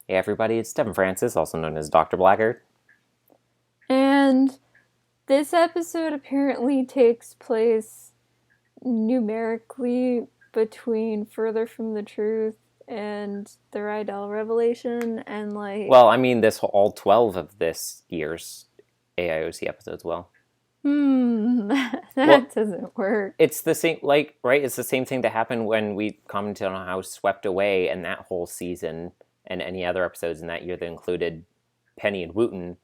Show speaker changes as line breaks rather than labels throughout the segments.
Hey everybody, it's Devin Francis, also known as Dr. Blackguard.
And this episode apparently takes place numerically between Further from the Truth and the Rydell Revelation, and
Well, I mean, all 12 of this year's AIOC episodes. Well,
that
well,
doesn't work.
it's the same, right? It's the same thing that happened when we commented on how Swept Away and that whole season and any other episodes in that year that included Penny and Wooten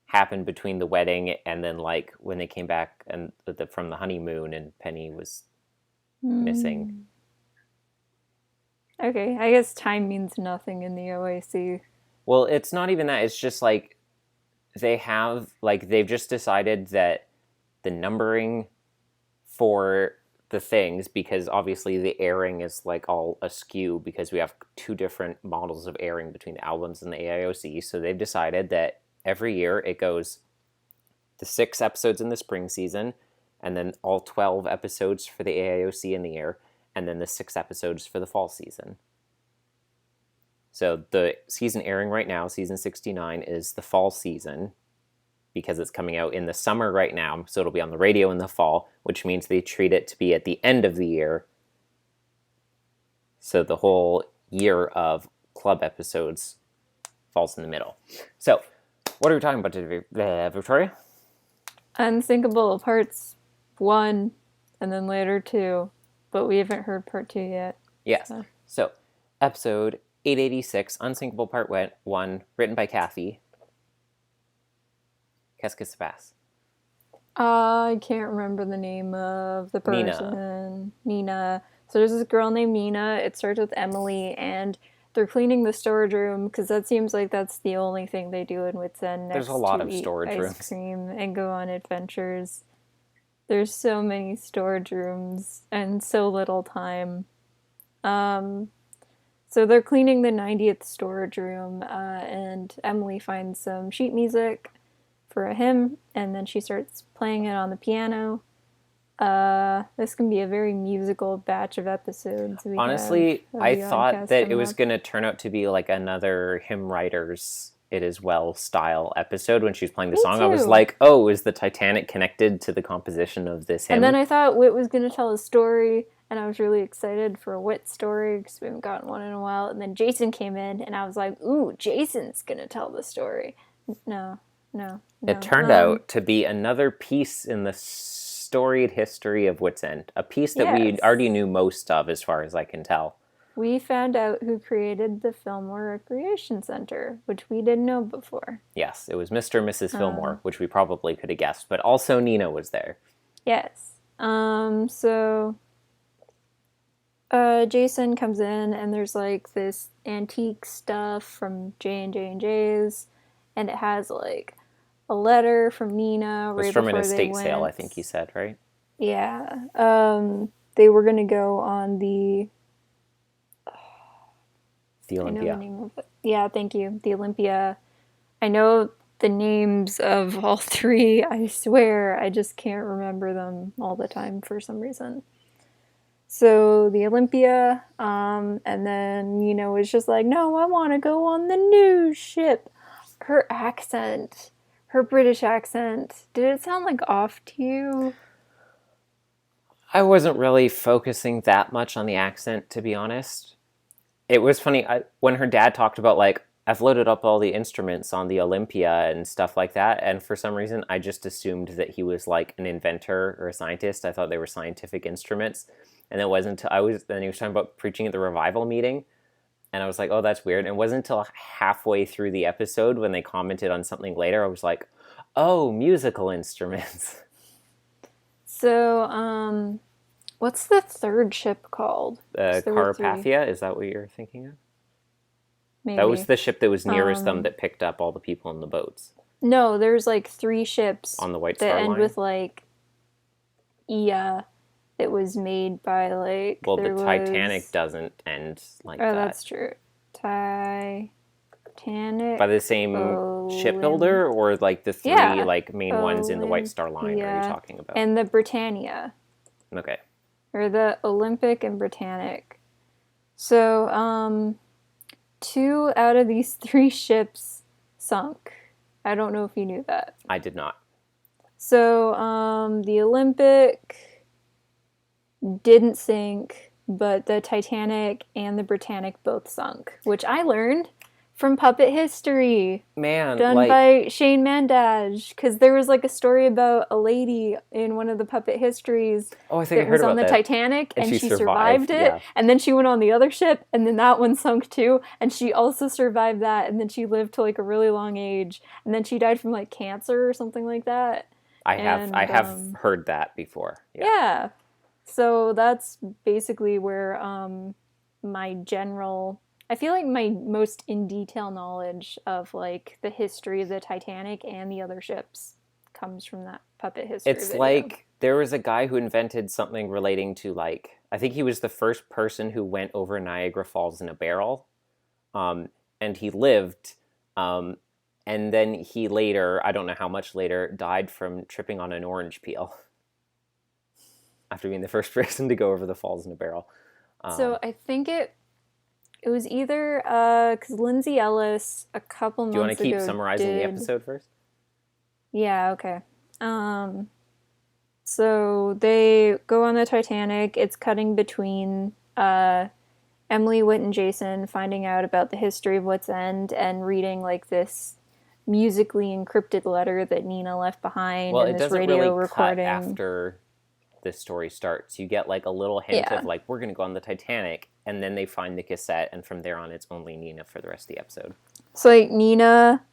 happened between the wedding and then when they came back and from the honeymoon and Penny was missing.
Okay, I guess time means nothing in the OAC.
Well, it's not even that. It's just they've just decided that the numbering for the things, because obviously the airing is all askew because we have two different models of airing between the albums and the AIOC. So they've decided that every year it goes the 6 episodes in the spring season, and then all 12 episodes for the AIOC in the year, and then the 6 episodes for the fall season. So the season airing right now, season 69, is the fall season because it's coming out in the summer right now. So it'll be on the radio in the fall, which means they treat it to be at the end of the year. So the whole year of club episodes falls in the middle. So what are we talking about today, Victoria?
Unsinkable parts 1 and then later 2, but we haven't heard part 2 yet.
Yes. So episode 886, Unsinkable Part 1, written by Kathy. Qu'est-ce qui se passe?
I can't remember the name of the person. Nina. So there's this girl named Nina. It starts with Emily, and they're cleaning the storage room because that seems like that's the only thing they do in Wits End.
There's a lot of storage rooms.
Ice cream and go on adventures. There's so many storage rooms and so little time. So they're cleaning the 90th storage room, and Emily finds some sheet music for a hymn, and then she starts playing it on the piano. This can be a very musical batch of episodes.
Honestly, I thought that it was going to turn out to be like another hymn writer's It Is Well style episode when she was playing the song. I was like, oh, is the Titanic connected to the composition of this hymn?
And then I thought Whit was going to tell a story, and I was really excited for a Whit story because we haven't gotten one in a while. And then Jason came in, and I was like, ooh, Jason's going to tell the story. No.
It turned out to be another piece in the storied history of Wits End. A piece that we already knew most of, as far as I can tell.
We found out who created the Fillmore Recreation Center, which we didn't know before.
Yes, it was Mr. and Mrs. Fillmore, which we probably could have guessed, but also Nina was there.
Yes. So Jason comes in, and there's this antique stuff from J&J's, and it has a letter from Nina.
It was from an estate sale, I think you said, right?
Yeah. They were going to go on the
Olympia.
I know the name of it. Yeah, thank you. The Olympia. I know the names of all 3. I swear, I just can't remember them all the time for some reason. So the Olympia, and then Nina was just like, no, I want to go on the new ship. Her accent, her British accent, did it sound off to you?
I wasn't really focusing that much on the accent, to be honest. It was funny, when her dad talked about, I've loaded up all the instruments on the Olympia and stuff like that, and for some reason, I just assumed that he was, an inventor or a scientist. I thought they were scientific instruments, and it wasn't until then he was talking about preaching at the revival meeting, and I was like, oh, that's weird, and it wasn't until halfway through the episode when they commented on something later, I was like, oh, musical instruments.
So, what's the third ship called?
Carpathia, is that what you're thinking of?
Maybe.
That was the ship that was nearest them that picked up all the people in the boats.
No, there's 3 ships
on the White Star Line
that end with Ia. That was made by
Well, the Titanic doesn't end like that.
Oh, that's true. Titanic.
By the same shipbuilder, or the 3 main ones in the White Star Line are you talking about?
And the Britannia.
Okay.
Or the Olympic and Britannic. So, 2 out of these 3 ships sunk. I don't know if you knew that.
I did not.
So, the Olympic didn't sink, but the Titanic and the Britannic both sunk, which I learned from Puppet History.
Man,
done by Shane Mandage, because there was like a story about a lady in one of the Puppet Histories
that
was on the Titanic, and she survived it,
yeah.
and then she went on the other ship, and then that one sunk too, and she also survived that, and then she lived to like a really long age, and then she died from like cancer or something like that.
I have heard that before.
Yeah. So that's basically where my general, I feel like my most in detail knowledge of like the history of the Titanic and the other ships comes from that Puppet History video.
Like there was a guy who invented something relating to like, I think he was the first person who went over Niagara Falls in a barrel, and he lived, and then he later, I don't know how much later, died from tripping on an orange peel after being the first person to go over the falls in a barrel.
So I think it was either because Lindsay Ellis a couple months ago.
Do you want to keep summarizing the episode first?
Yeah, okay. So they go on the Titanic. It's cutting between Emily, Whit, and Jason finding out about the history of What's End and reading like this musically encrypted letter that Nina left behind in this radio
really
recording.
Cut after this story starts. You get like a little hint of like, we're going to go on the Titanic, and then they find the cassette, and from there on it's only Nina for the rest of the episode.
So like Nina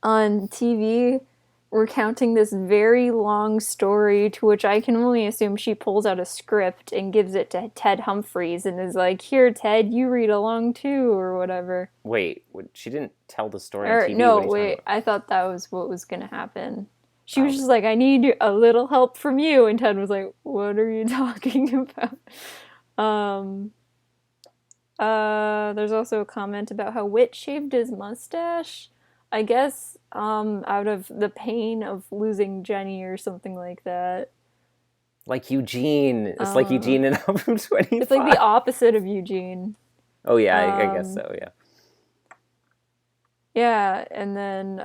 on TV recounting this very long story, to which I can only assume she pulls out a script and gives it to Ted Humphries and is like, here Ted, you read along too, or whatever.
Wait, she didn't tell the story on TV?
No, wait, I thought that was what was going to happen. She was just like, I need a little help from you. And Ted was like, what are you talking about? There's also a comment about how Whit shaved his mustache. I guess out of the pain of losing Jenny or something like that.
Like Eugene. It's like Eugene in album 25.
It's like the opposite of Eugene.
Oh, yeah, I guess so, yeah.
Yeah, and then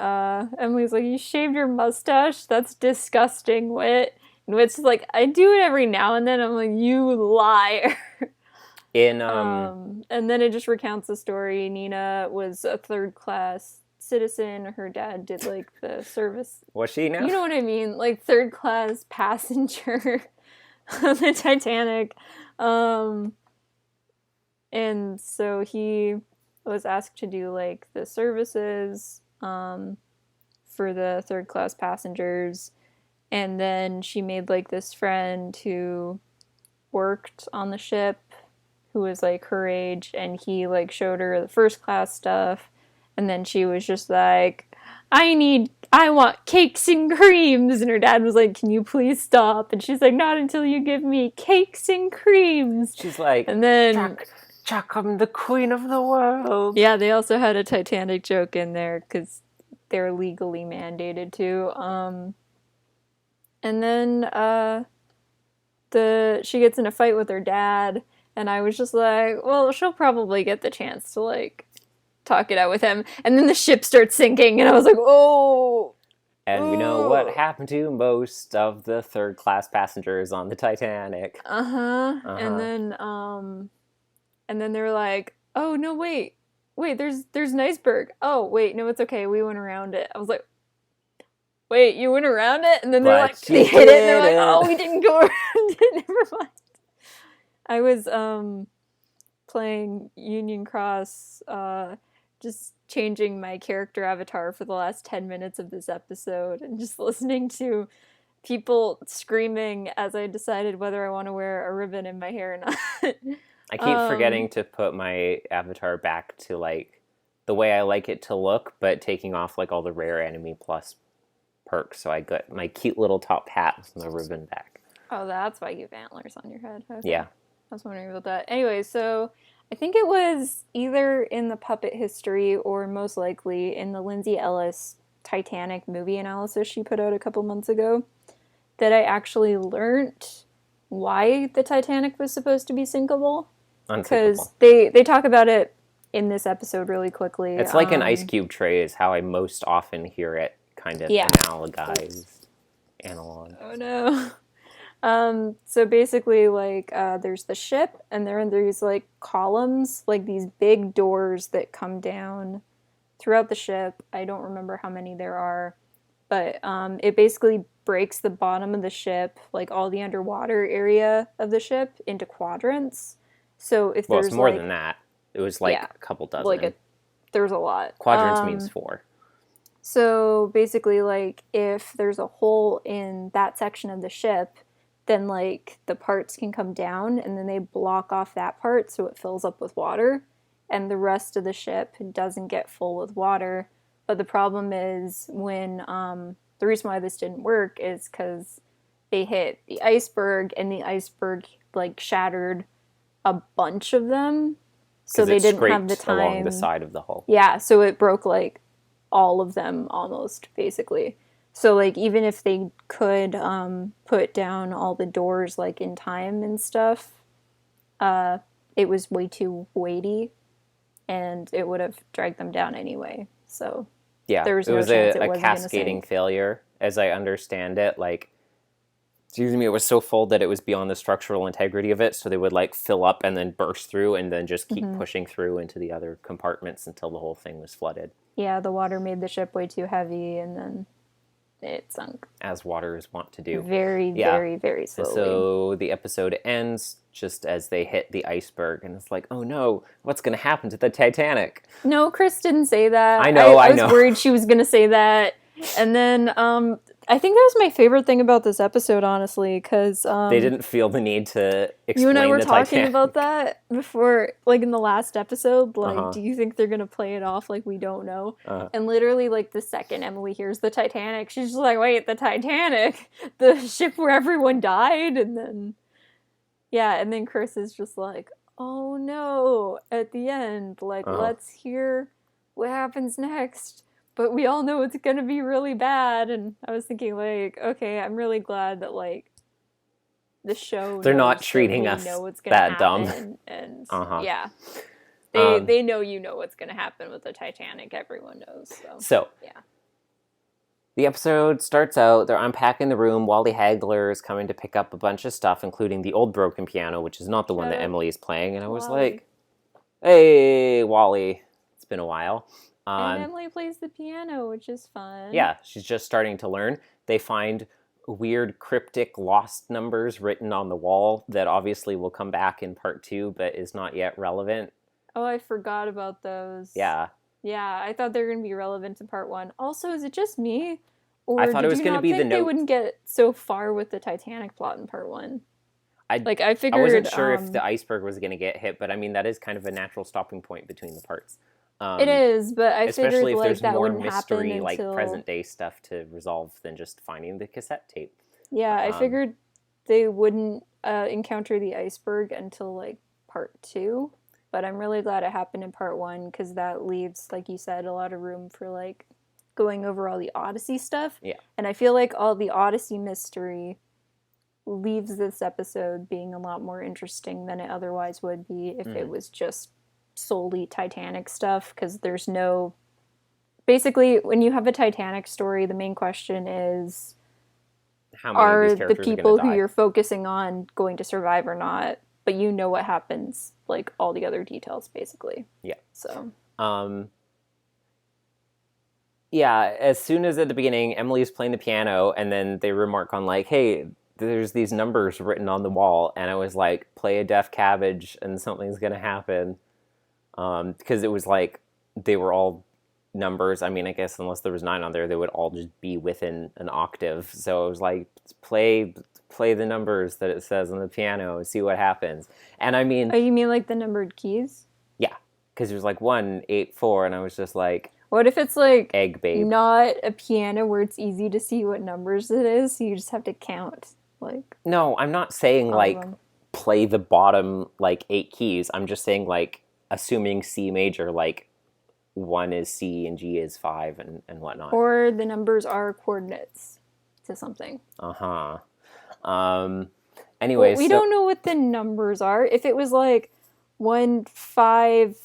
Emily's like, you shaved your mustache? That's disgusting, Whit. And Whit's like, I do it every now and then. I'm like, you liar. And then it just recounts the story. Nina was a third-class citizen. Her dad did, like, the service.
Was she now?
You know what I mean? Like, third-class passenger on the Titanic. And so he was asked to do like the services for the third class passengers, and then she made like this friend who worked on the ship who was like her age, and he like showed her the first class stuff, and then she was just like, I want cakes and creams, and her dad was like, can you please stop? And she's like, not until you give me cakes and creams.
She's like,
and then
Jack, I'm the queen of the world.
Yeah, they also had a Titanic joke in there because they're legally mandated to. And then she gets in a fight with her dad, and I was just like, well, she'll probably get the chance to like talk it out with him. And then the ship starts sinking, and I was like, oh.
And we know what happened to most of the third class passengers on the Titanic.
And then they're like, oh, no, wait, there's an iceberg. Oh, wait, no, it's okay. We went around it. I was like, wait, you went around it? And then they're like, they hit it, and they're like, oh, we didn't go around it. Never mind. I was playing Union Cross, just changing my character avatar for the last 10 minutes of this episode and just listening to people screaming as I decided whether I want to wear a ribbon in my hair or not.
I keep forgetting to put my avatar back to, like, the way I like it to look, but taking off, like, all the rare enemy plus perks. So I got my cute little top hat with my ribbon back.
Oh, that's why you have antlers on your head. Okay.
Yeah.
I was wondering about that. Anyway, so I think it was either in the Puppet History or most likely in the Lindsay Ellis Titanic movie analysis she put out a couple months ago that I actually learned why the Titanic was supposed to be sinkable. Because they talk about it in this episode really quickly.
It's like an ice cube tray is how I most often hear it kind of analogized. Analog.
Oh no. So basically, like, there's the ship, and there are these, like, columns, like, these big doors that come down throughout the ship. I don't remember how many there are, but it basically breaks the bottom of the ship, like, all the underwater area of the ship, into quadrants. So if
Well,
there's,
it's more
like,
than that. It was, like, a couple dozen.
like, there's a lot.
Quadrants means 4.
So basically, like, if there's a hole in that section of the ship, then, like, the parts can come down and then they block off that part so it fills up with water, and the rest of the ship doesn't get full with water. But the problem is when the reason why this didn't work is because they hit the iceberg, and the iceberg, like, shattered a bunch of them, so they didn't have the time
along the side of the hull.
Yeah, so it broke, like, all of them almost, basically. So, like, even if they could put down all the doors, like, in time and stuff, it was way too weighty, and it would have dragged them down anyway. So,
yeah,
there was
it
no
was
chance
a cascading failure, as I understand it. Like, excuse me, it was so full that it was beyond the structural integrity of it, so they would, like, fill up and then burst through and then just keep pushing through into the other compartments until the whole thing was flooded.
Yeah, the water made the ship way too heavy, and then it sunk.
As water is wont to do.
Very, very, very slowly.
So the episode ends just as they hit the iceberg, and it's like, oh no, what's going to happen to the Titanic?
No, Chris didn't say that.
I know.
I was worried she was going to say that. And then I think that was my favorite thing about this episode, honestly, because
they didn't feel the need to explain
you and I were
the
talking
Titanic.
about that before, like, in the last episode. Like, do you think they're gonna play it off like we don't know? And literally, like, the second Emily hears the Titanic, she's just like, wait, the Titanic, the ship where everyone died. And then and then Chris is just like, oh no, at the end, like, let's hear what happens next. But we all know it's going to be really bad. And I was thinking, like, okay, I'm really glad that, like, the show
they're not treating us that dumb.
And they know what's going to happen with the Titanic. Everyone knows. So
the episode starts out, they're unpacking the room. Wally Hagler is coming to pick up a bunch of stuff, including the old broken piano, which is not the one that Emily is playing. And I was like, hey, Wally, it's been a while.
And Emily plays the piano, which is fun.
Yeah, she's just starting to learn. They find weird, cryptic, lost numbers written on the wall that obviously will come back in part 2, but is not yet relevant.
Oh, I forgot about those.
Yeah.
Yeah, I thought they were going to be relevant in part 1. Also, is it just me? Or
I thought it was going to be the note.
They wouldn't get so far with the Titanic plot in part 1. I figured...
I wasn't sure if the iceberg was going to get hit, but I mean, that is kind of a natural stopping point between the parts.
It is, but I
especially
figured,
if there's
that
more
wouldn't
mystery,
happen
like
until...
present day stuff to resolve than just finding the cassette tape.
Yeah, I figured they wouldn't encounter the iceberg until, like, part 2, but I'm really glad it happened in part 1, because that leaves, like you said, a lot of room for, like, going over all the Odyssey stuff.
Yeah.
And I feel like all the Odyssey mystery leaves this episode being a lot more interesting than it otherwise would be if it was just solely Titanic stuff, because there's no... Basically, when you have a Titanic story, the main question is,
how many
are
of these
the
characters
people
are gonna
who
die?
you're focusing on going to survive or not? But you know what happens, like, all the other details, basically.
Yeah.
So...
yeah, as soon as at the beginning, Emily's playing the piano, and then they remark on, like, hey, there's these numbers written on the wall, and I was like, play a deaf cabbage, and something's gonna happen. Because it was like, they were all numbers. I mean, I guess unless there was 9 on there, they would all just be within an octave. So it was like, play the numbers that it says on the piano and see what happens. And I mean...
Oh, you mean like the numbered keys?
Yeah, because there's like 1, 8, 4, and I was just like...
What if it's like...
Egg babe.
Not a piano where it's easy to see what numbers it is, so you just have to count, like...
No, I'm not saying, like, play the bottom, like, 8 keys. I'm just saying, like, assuming C major, like, 1 is C and G is 5 and whatnot.
Or the numbers are coordinates to something.
Anyways,
we don't know what the numbers are. If it was like 1, 5,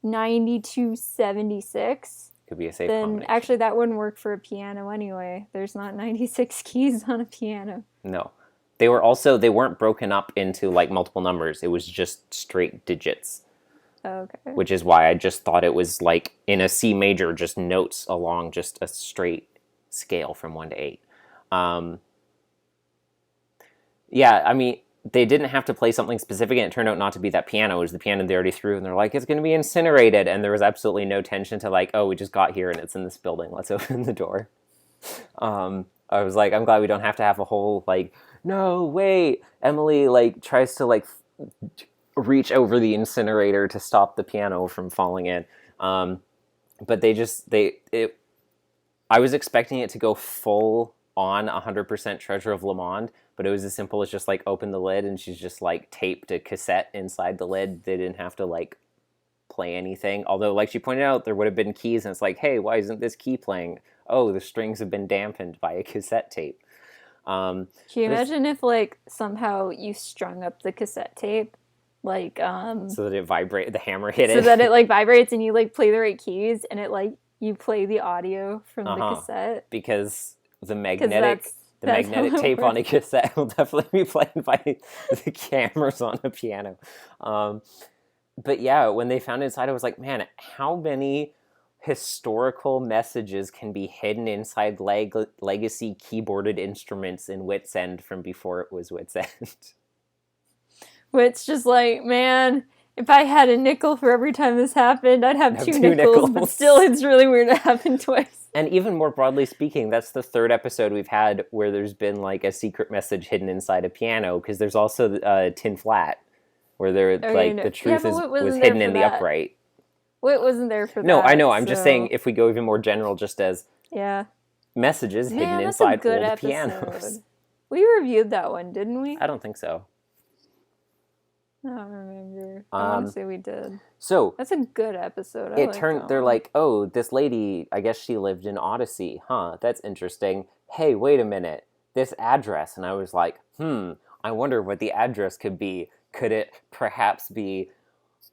9276,
Could be a safe
then
combination.
actually that wouldn't work for a piano anyway. There's not 96 keys on a piano.
No. They weren't broken up into like multiple numbers. It was just straight digits.
Okay.
Which is why I just thought it was like in a C major, just notes along just a straight scale from 1 to 8. Yeah, I mean, they didn't have to play something specific, and it turned out not to be that piano. It was the piano they already threw, and they're like, it's going to be incinerated. And there was absolutely no tension to like, oh, we just got here and it's in this building. Let's open the door. I was like, I'm glad we don't have to have a whole like, no, wait. Emily like tries to like reach over the incinerator to stop the piano from falling in. But I was expecting it to go full on 100% Treasure of Lamond, but it was as simple as just like open the lid and she's just like taped a cassette inside the lid. They didn't have to like play anything. Although, like she pointed out, there would have been keys and it's like, hey, why isn't this key playing? Oh, the strings have been dampened by a cassette tape.
Can you imagine if like somehow you strung up the cassette tape? Like
so that it vibrated, the hammer hit it.
So that it like vibrates and you like play the right keys and it like you play the audio from the cassette.
Because the magnetic tape on a cassette will definitely be played by the cameras on a piano. But yeah, when they found it inside, I was like, man, how many historical messages can be hidden inside legacy keyboarded instruments in Wits End from before it was Wits End?
Which just like, man, if I had a nickel for every time this happened, I'd have two nickels. But still, it's really weird to happen twice.
And even more broadly speaking, that's the third episode we've had where there's been like a secret message hidden inside a piano, because there's also Tin Flat, where the truth was hidden in the upright.
What wasn't there for that?
No, I know. I'm just saying, if we go even more general, just as messages hidden
that's
inside
a good
old
episode.
Pianos.
We reviewed that one, didn't we?
I don't think so.
I don't remember. I want to say we did.
So
that's a good episode.
They're like, oh, this lady, I guess she lived in Odyssey. Huh, that's interesting. Hey, wait a minute. This address. And I was like, I wonder what the address could be. Could it perhaps be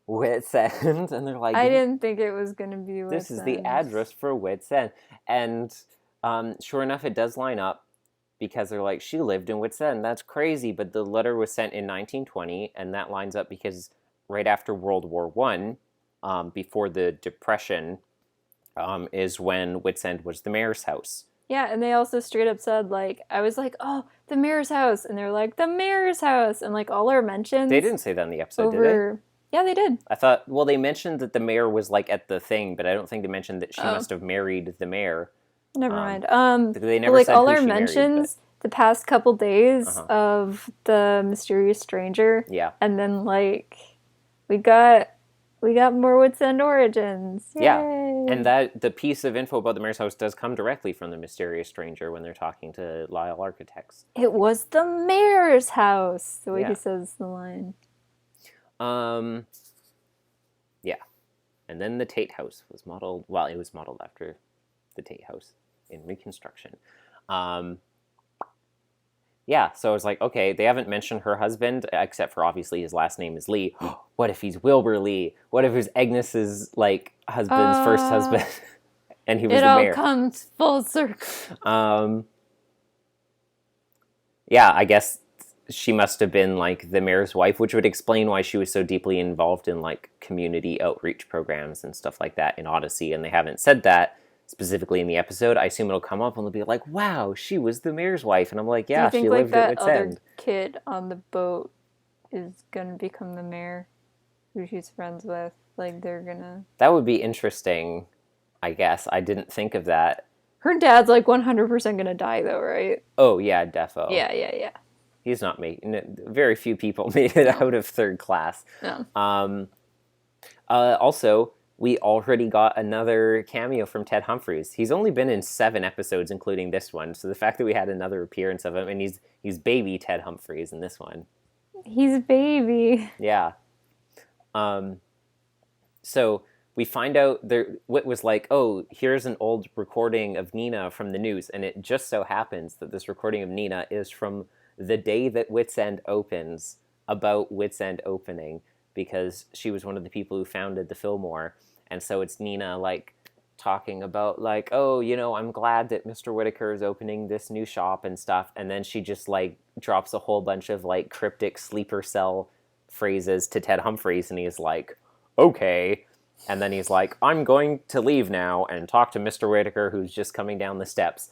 Wits End? And they're like,
I didn't think it was going to be Wits End.
This is the address for Wits End. And sure enough, it does line up. Because they're like, she lived in Wits End. That's crazy. But the letter was sent in 1920, and that lines up because right after World War I, before the Depression, is when Wits End was the mayor's house.
Yeah, and they also straight up said, like, I was like, oh, the mayor's house. And they're like, the mayor's house. And, like, all our mentions.
They didn't say that in the episode, did they?
Yeah, they did.
I thought, well, they mentioned that the mayor was, like, at the thing, but I don't think they mentioned that she must have married the mayor.
Never mind.
They never
like
said
all
who
our
she
mentions
married,
the past couple days of the mysterious stranger.
Yeah.
And then like we got more Wits End origins. Yay.
Yeah. And that the piece of info about the mayor's house does come directly from the mysterious stranger when they're talking to Lyle Architects.
It was the mayor's house, the way he says the line.
Yeah. And then the Tate house was modeled, well, it was modeled after the Tate house in reconstruction. Yeah, so I was like, okay, they haven't mentioned her husband, except for obviously his last name is Lee. What if he's Wilbur Lee? What if he's Agnes's, like, husband's first husband? And he was the mayor.
It all comes full circle.
Yeah, I guess she must have been, like, the mayor's wife, which would explain why she was so deeply involved in, like, community outreach programs and stuff like that in Odyssey, and they haven't said that specifically in the episode. I assume it'll come up and they'll be like, wow, she was the mayor's wife. And I'm like, yeah, she lived at Wits End. Do you think
that other kid on the boat is going to become the mayor who she's friends with? Like, they're going to...
That would be interesting, I guess. I didn't think of that.
Her dad's like 100% going to die though, right?
Oh, yeah, defo.
Yeah.
He's not making... Very few people made it out of third class.
No.
Also... we already got another cameo from Ted Humphries. He's only been in 7 episodes, including this one. So the fact that we had another appearance of him, and he's baby Ted Humphries in this one.
He's baby.
Yeah. So we find out Whit was like, oh, here's an old recording of Nina from the news. And it just so happens that this recording of Nina is from the day that Wits End opens, about Wits End opening. because she was one of the people who founded the Fillmore. And so it's Nina, like, talking about, like, oh, you know, I'm glad that Mr. Whitaker is opening this new shop and stuff. And then she just, like, drops a whole bunch of, like, cryptic sleeper cell phrases to Ted Humphries, and he's like, okay. And then he's like, I'm going to leave now and talk to Mr. Whitaker, who's just coming down the steps.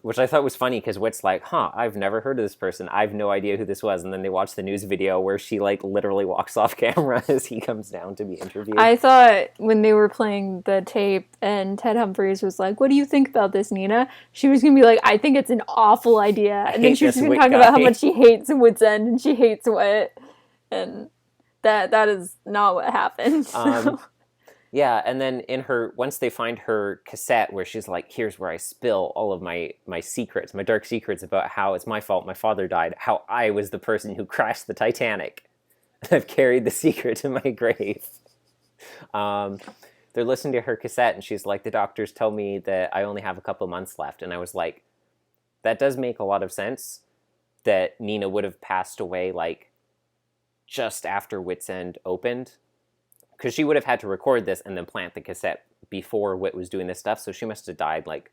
Which I thought was funny, because Whit's like, I've never heard of this person. I have no idea who this was. And then they watch the news video where she, like, literally walks off camera as he comes down to be interviewed.
I thought when they were playing the tape and Ted Humphries was like, what do you think about this, Nina? She was going to be like, I think it's an awful idea. And then she was going to talk about how much she hates Whit's End and she hates Whit. And that is not what happened. So.
Yeah, and then once they find her cassette where she's like, here's where I spill all of my secrets, my dark secrets about how it's my fault my father died, how I was the person who crashed the Titanic. I've carried the secret to my grave. They're listening to her cassette, and she's like, the doctors tell me that I only have a couple months left. And I was like, that does make a lot of sense, that Nina would have passed away, like, just after Wits End opened. Because she would have had to record this and then plant the cassette before Whit was doing this stuff. So she must have died, like,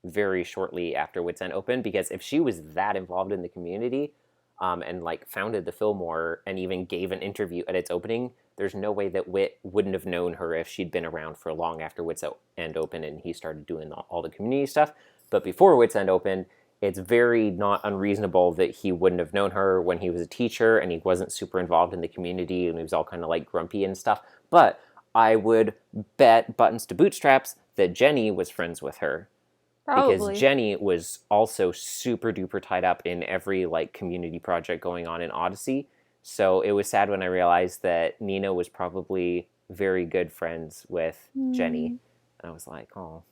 very shortly after Wits End opened. Because if she was that involved in the community and, like, founded the Fillmore and even gave an interview at its opening, there's no way that Whit wouldn't have known her if she'd been around for long after Wits End opened and he started doing all the community stuff. But before Wits End opened, it's very not unreasonable that he wouldn't have known her when he was a teacher and he wasn't super involved in the community and he was all kind of, like, grumpy and stuff. But I would bet buttons to bootstraps that Jenny was friends with her.
Probably.
Because Jenny was also super duper tied up in every, like, community project going on in Odyssey. So it was sad when I realized that Nina was probably very good friends with Jenny. And I was like, oh.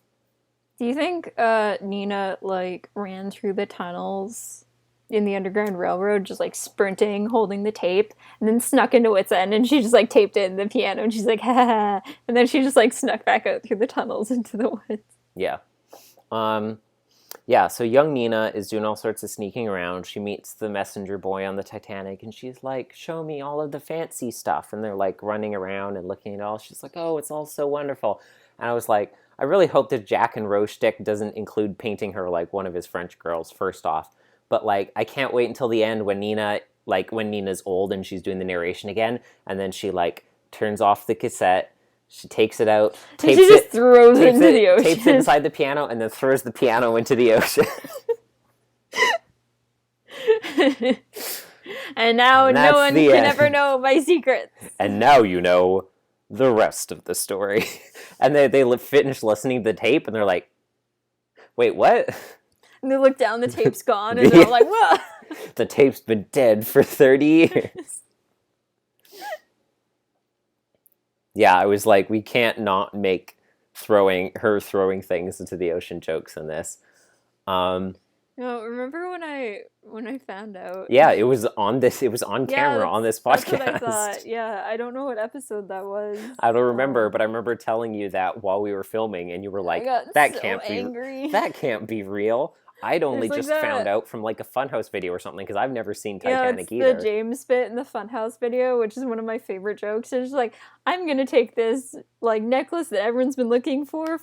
Do you think Nina, like, ran through the tunnels in the Underground Railroad, just, like, sprinting, holding the tape, and then snuck into Wits End, and she just, like, taped it in the piano, and she's like, ha ha ha, and then she just, like, snuck back out through the tunnels into the woods.
Yeah. Yeah, so young Nina is doing all sorts of sneaking around. She meets the messenger boy on the Titanic, and she's like, show me all of the fancy stuff. And they're, like, running around and looking at it all. She's like, oh, it's all so wonderful. And I was like, I really hope that Jack and Rose shtick doesn't include painting her like one of his French girls, first off. But, like, I can't wait until the end when Nina's old and she's doing the narration again, and then she, like, turns off the cassette. She takes it out, tapes
she just throws it into the ocean.
Tapes it inside the piano, and then throws the piano into the ocean.
And now no one can ever know my secrets.
And now you know the rest of the story. And they finish listening to the tape, and they're like, wait, what?
And they look down, the tape's gone, and they're like, what?
The tape's been dead for 30 years. Yeah, I was like, we can't not make throwing things into the ocean jokes in this.
No, remember when I found out?
Yeah, it was on camera on this podcast.
That's what I thought. Yeah, I don't know what episode that was.
I don't remember, but I remember telling you that while we were filming, and you were like, "That can't be real." I'd only just found out from, like, a Funhouse video or something, because I've never seen Titanic either.
The James bit in the Funhouse video, which is one of my favorite jokes. It's just like, I'm gonna take this, like, necklace that everyone's been looking for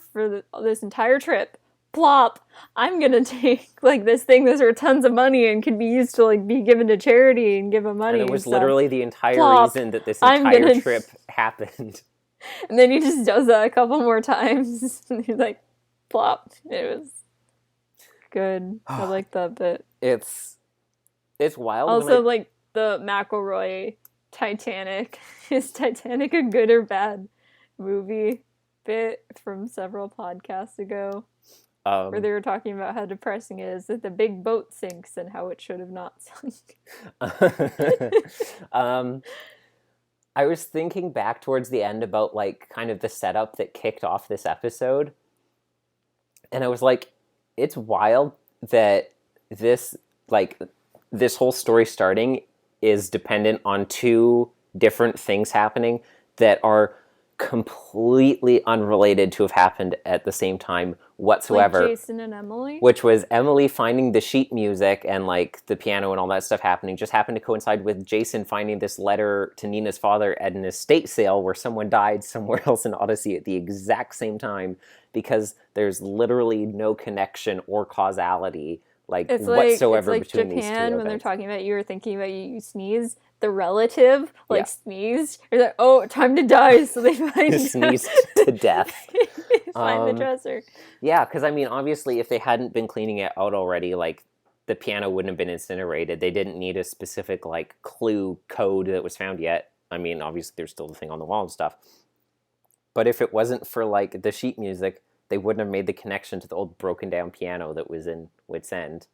this entire trip. Plop! I'm gonna take, like, this thing that's worth tons of money and can be used to, like, be given to charity and give them money.
And it was literally the entire reason that this entire trip happened.
And then he just does that a couple more times. And he's like, plop. It was good. I like that bit.
It's wild.
Also, like, the McElroy Titanic. Is Titanic a good or bad movie bit from several podcasts ago? Where they were talking about how depressing it is that the big boat sinks and how it should have not sunk.
I was thinking back towards the end about, like, kind of the setup that kicked off this episode. And I was like, it's wild that this whole story starting is dependent on two different things happening that are completely unrelated to have happened at the same time whatsoever.
Like Jason and Emily?
Which was Emily finding the sheet music and like the piano and all that stuff happening just happened to coincide with Jason finding this letter to Nina's father at an estate sale where someone died somewhere else in Odyssey at the exact same time, because there's literally no connection or causality whatsoever
it's
between
Japan,
these two
when
events.
they're talking about you or thinking about you sneeze. The relative sneezed. They're like, oh, time to die. So they find
sneezed to death.
Find the dresser.
Yeah, because I mean, obviously, if they hadn't been cleaning it out already, like the piano wouldn't have been incinerated. They didn't need a specific like clue code that was found yet. I mean, obviously, there's still the thing on the wall and stuff. But if it wasn't for like the sheet music, they wouldn't have made the connection to the old broken down piano that was in Wits End.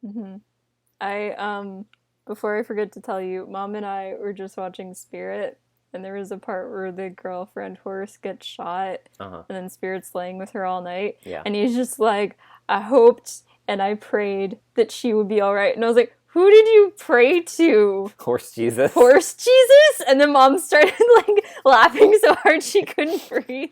Mm-hmm. Before I forget to tell you, Mom and I were just watching Spirit, and there was a part where the girlfriend horse gets shot, and then Spirit's laying with her all night, and he's just like, I hoped and I prayed that she would be all right. And I was like, who did you pray to?
Horse Jesus.
Horse Jesus? And then Mom started like laughing so hard she couldn't breathe.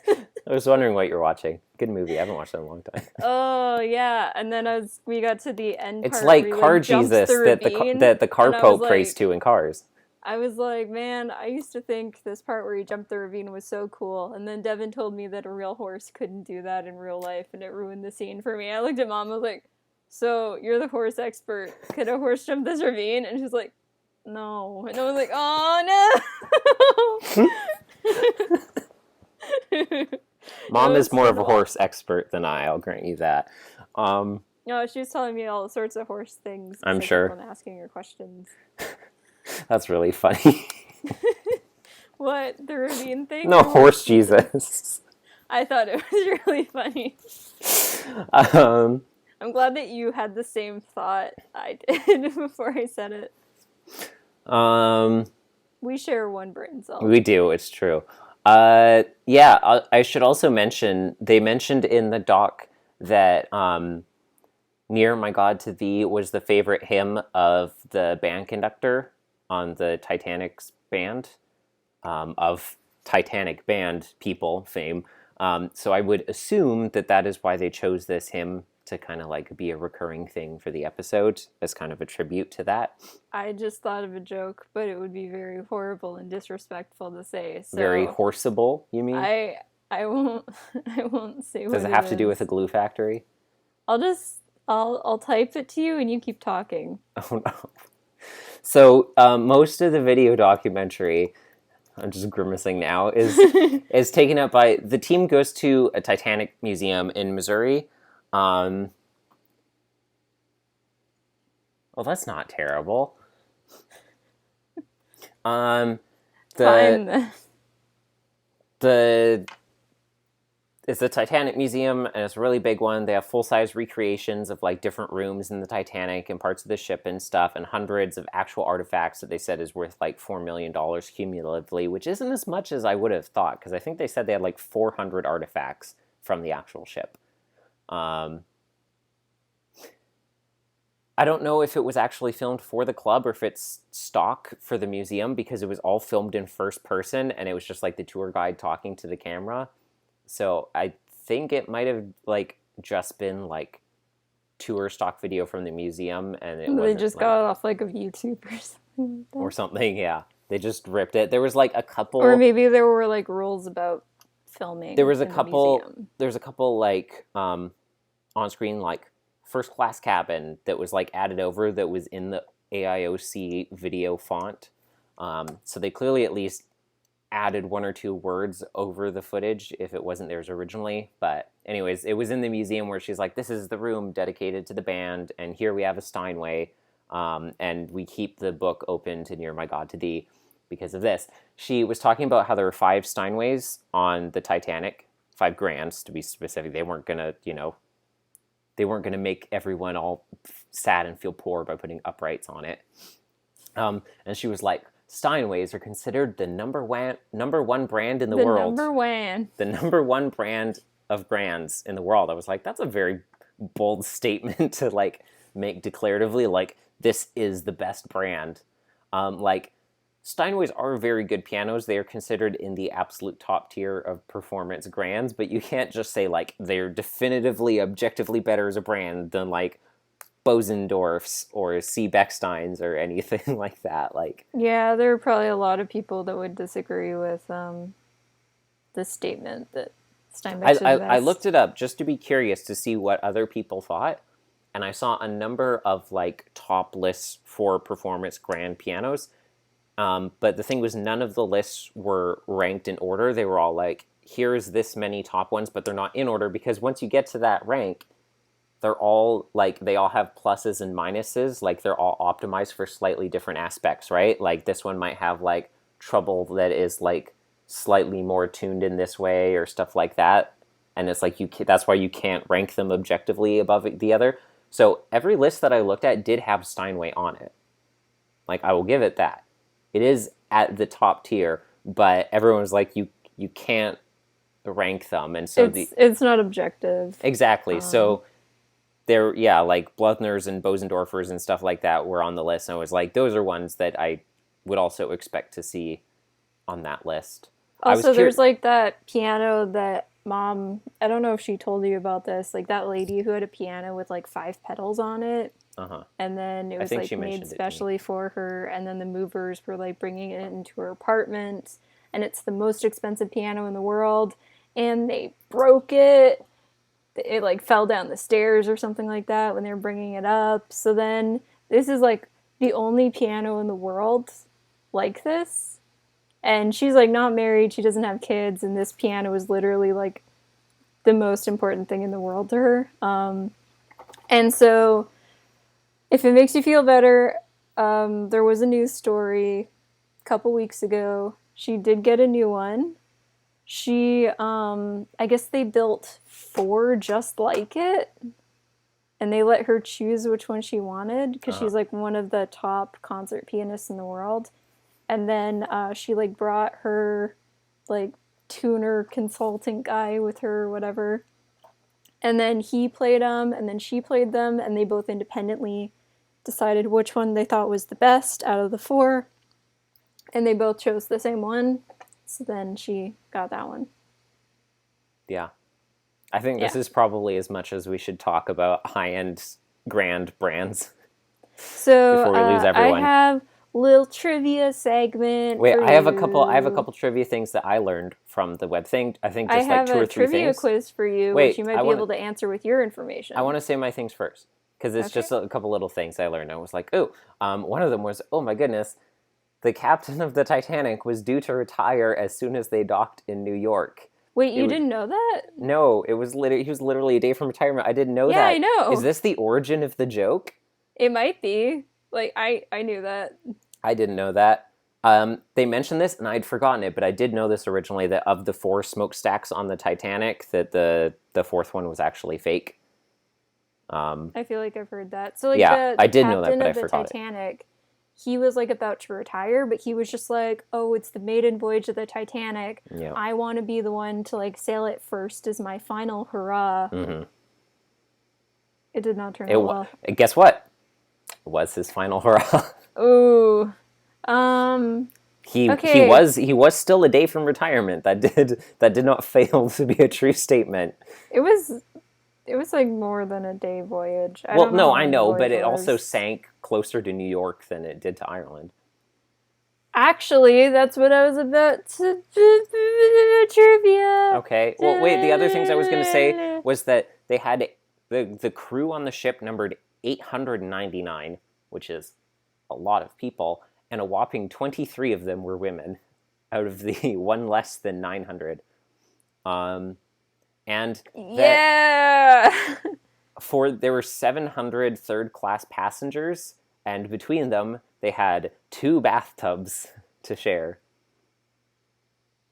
I was wondering what you're watching. Good movie. I haven't watched it in a long time.
Oh yeah, and then we got to the end.
It's
part
like
where
Car
he jumps
Jesus
the ravine,
that the car Pope
like,
prays to in Cars.
I was like, man, I used to think this part where he jumped the ravine was so cool, and then Devin told me that a real horse couldn't do that in real life, and it ruined the scene for me. I looked at Mom, I was like, so you're the horse expert. Could a horse jump this ravine? And she's like, no. And I was like, oh no.
Mom is more of a horse expert than I'll grant you that.
No, she was telling me all sorts of horse things.
I'm sure.
And asking her questions.
That's really funny.
What? The ravine thing?
No, horse Jesus.
I thought it was really funny. I'm glad that you had the same thought I did before I said it. We share one brain cell.
We do, it's true. I should also mention, they mentioned in the doc that Near My God to Thee was the favorite hymn of the band conductor on the Titanic's band, of Titanic band people fame. So I would assume that is why they chose this hymn to kind of like be a recurring thing for the episode as kind of a tribute to that.
I just thought of a joke, but it would be very horrible and disrespectful to say. So
very horseable, you mean?
I won't say what
Does it have to do with a glue factory?
I'll type it to you and you keep talking.
Oh no. So most of the video documentary, I'm just grimacing now, is taken up by, the team goes to a Titanic museum in Missouri. Well, that's not terrible. It's the Titanic Museum, and it's a really big one. They have full-size recreations of like different rooms in the Titanic and parts of the ship and stuff, and hundreds of actual artifacts that they said is worth like $4 million cumulatively, which isn't as much as I would have thought, because I think they said they had like 400 artifacts from the actual ship. I don't know if it was actually filmed for the club or if it's stock for the museum, because it was all filmed in first person and it was just like the tour guide talking to the camera. So I think it might have like just been like tour stock video from the museum, and they just
got it off like of YouTube
or something. Yeah, they just ripped it. There was like a couple,
or maybe there were like rules about filming.
There was a couple. There's a couple like on screen like first class cabin that was like added over that was in the AIOC video font. So they clearly at least added one or two words over the footage if it wasn't theirs originally. But anyways, it was in the museum where she's like, this is the room dedicated to the band, and here we have a Steinway, and we keep the book open to Near My God to Thee because of this. She was talking about how there were 5 Steinways on the Titanic, 5 grands to be specific. They weren't gonna, they weren't gonna make everyone all sad and feel poor by putting uprights on it. And she was like, Steinways are considered the number one brand in the world. The number one brand of grands in the world. I was like, that's a very bold statement to like make declaratively, like, this is the best brand. Like, Steinways are very good pianos. They are considered in the absolute top tier of performance grands, but you can't just say like they're definitively, objectively better as a brand than like Bosendorf's or C. Beckstein's or anything like that. Like,
Yeah, there are probably a lot of people that would disagree with the statement that Steinbeck's are the
I
best.
looked it up just to be curious to see what other people thought, and I saw a number of like top lists for performance grand pianos. But the thing was, none of the lists were ranked in order. They were all like, here's this many top ones, but they're not in order because once you get to that rank, they're all like, they all have pluses and minuses. Like, they're all optimized for slightly different aspects, right? Like, this one might have like trouble that is like slightly more tuned in this way or stuff like that. And it's like, that's why you can't rank them objectively above the other. So every list that I looked at did have Steinway on it. Like, I will give it that. It is at the top tier, but everyone's like, you can't rank them, and so
it's not objective.
exactly. So there, yeah, like Bluthner's and Bosendorfer's and stuff like that were on the list, and I was like, those are ones that I would also expect to see on that list.
Also, there's like that piano that Mom, I don't know if she told you about this, like that lady who had a piano with like 5 pedals on it.
Uh-huh.
And then it was like made specially for her, and then the movers were like bringing it into her apartment, and it's the most expensive piano in the world, and they broke it. It like fell down the stairs or something like that when they were bringing it up. So then this is like the only piano in the world like this, and she's like not married, she doesn't have kids, and this piano is literally like the most important thing in the world to her. And so if it makes you feel better, there was a news story a couple weeks ago. She did get a new one. She, I guess they built 4 just like it, and they let her choose which one she wanted because she's like one of the top concert pianists in the world. And then she like brought her like tuner consultant guy with her or whatever. And then he played them, and then she played them, and they both independently decided which one they thought was the best out of the 4, and they both chose the same one, so then she got that one.
Yeah. I think this is probably as much as we should talk about high-end grand brands.
So
before we lose everyone.
I have a little trivia segment.
Wait, I have a couple trivia things that I learned from the web thing. I think just like 2 or 3 things. I have a trivia
quiz for you, which you might be able to answer with your information.
I want to say my things first, because it's just a couple little things I learned. I was like, one of them was, oh my goodness, the captain of the Titanic was due to retire as soon as they docked in New York.
Wait, you didn't know that?
No, he was literally a day from retirement. I didn't know that.
Yeah, I know.
Is this the origin of the joke?
It might be. Like, I knew that.
I didn't know that. They mentioned this, and I'd forgotten it, but I did know this originally, that of the 4 smokestacks on the Titanic, that the 4th one was actually fake.
I feel like I've heard that. So, like,
yeah, I did know
that,
but I forgot
the Titanic, he was, like, about to retire, but he was just like, oh, it's the maiden voyage of the Titanic.
Yeah.
I want to be the one to, like, sail it first as my final hurrah.
Mm-hmm.
It did not turn out well.
Guess what? It was his final hurrah.
Ooh.
He was still a day from retirement. That did not fail to be a true statement.
It was like more than a day voyage.
I know, but it also sank closer to New York than it did to Ireland.
Actually, that's what I was about to trivia.
Okay. Well, wait, the other things I was going to say was that they had the crew on the ship numbered 899, which is a lot of people, and a whopping 23 of them were women out of the one less than 900. And
yeah,
there were 700 third-class passengers, and between them, they had 2 bathtubs to share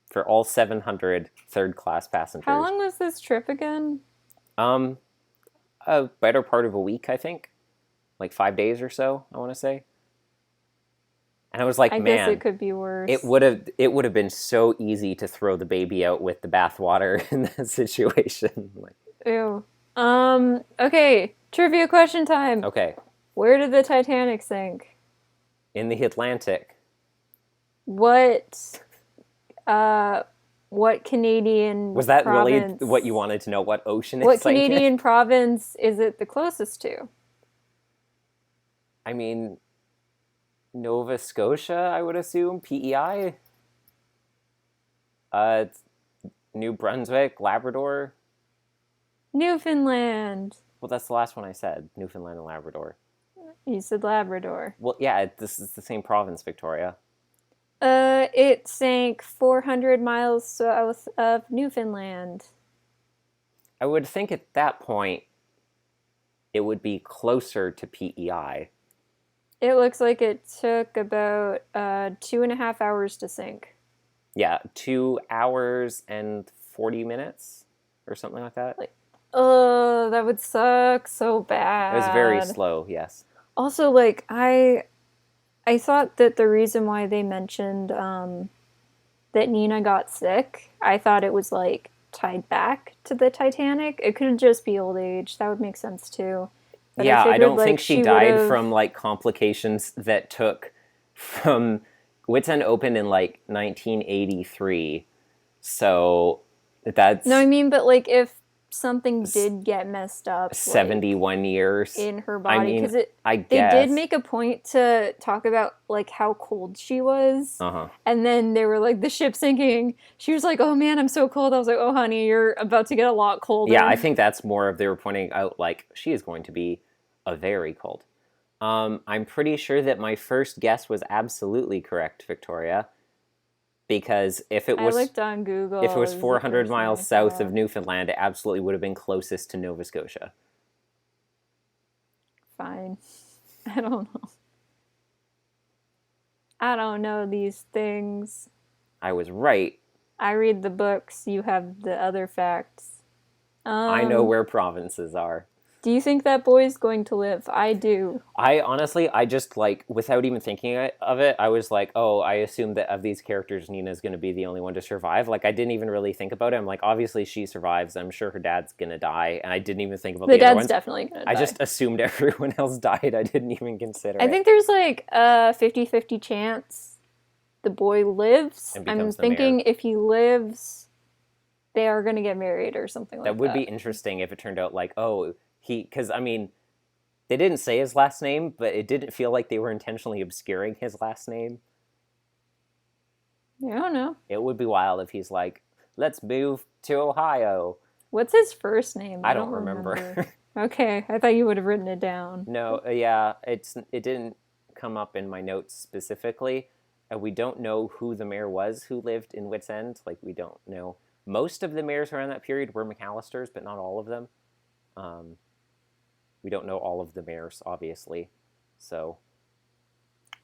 for all 700 third-class passengers.
How long was this trip again?
A better part of a week, I think. Like 5 days or so, I want to say. And I was like,
I guess it could be worse.
It would have been so easy to throw the baby out with the bathwater in that situation.
Ew. Okay, trivia question time.
Okay.
Where did the Titanic sink?
In the Atlantic.
What uh what Canadian
Was that really what you
province
wanted to know? What ocean
what
it's like in?
Canadian province is it the closest to?
I mean, Nova Scotia, I would assume. PEI? It's New Brunswick, Labrador.
Newfoundland.
Well, that's the last one I said. Newfoundland and Labrador.
You said Labrador.
Well, yeah, this is the same province, Victoria.
It sank 400 miles south of Newfoundland.
I would think at that point it would be closer to PEI.
It looks like it took about 2.5 hours to sink.
Yeah, 2 hours and 40 minutes or something like that.
Like, oh, that would suck so bad.
It was very slow, yes.
Also, like, I thought that the reason why they mentioned that Nina got sick, I thought it was like tied back to the Titanic. It could just be old age. That would make sense too. But
Yeah, I don't
like,
think she died from like complications that took from Wits End opened in like 1983. So that's
No, I mean, but like if something did get messed up,
71 years
in her body, because
I
they
guess
did make a point to talk about like how cold she was, and then they were like the ship sinking. She was like, "Oh man, I'm so cold." I was like, "Oh honey, you're about to get a lot colder."
Yeah, I think that's more of they were pointing out like she is going to be a very cold. I'm pretty sure that my first guess was absolutely correct, Victoria. Because if it was,
I looked on Google.
if it was 400 miles south of Newfoundland, it absolutely would have been closest to Nova Scotia.
Fine. I don't know. I don't know these things.
I was right.
I read the books. You have the other facts.
I know where provinces are.
Do you think that boy's going to live? I do.
I honestly, I just like, without even thinking of it, I was like, oh, I assume that of these characters, Nina's going to be the only one to survive. Like, I didn't even really think about it. I'm like, obviously she survives. I'm sure her dad's going to die. And I didn't even think about the other ones.
The dad's definitely going to die.
I just assumed everyone else died. I didn't even consider it.
I think there's like a 50-50 chance the boy lives. I'm thinking if he lives, they are going to get married or something like that.
That would be interesting if it turned out like, oh, because, I mean, they didn't say his last name, but it didn't feel like they were intentionally obscuring his last name.
I don't know.
It would be wild if he's like, let's move to Ohio.
What's his first name?
I don't remember.
Okay, I thought you would have written it down.
No, yeah, it didn't come up in my notes specifically. We don't know who the mayor was who lived in Wits End. Like, we don't know. Most of the mayors around that period were McAllisters, but not all of them. We don't know all of the mayors, obviously. So.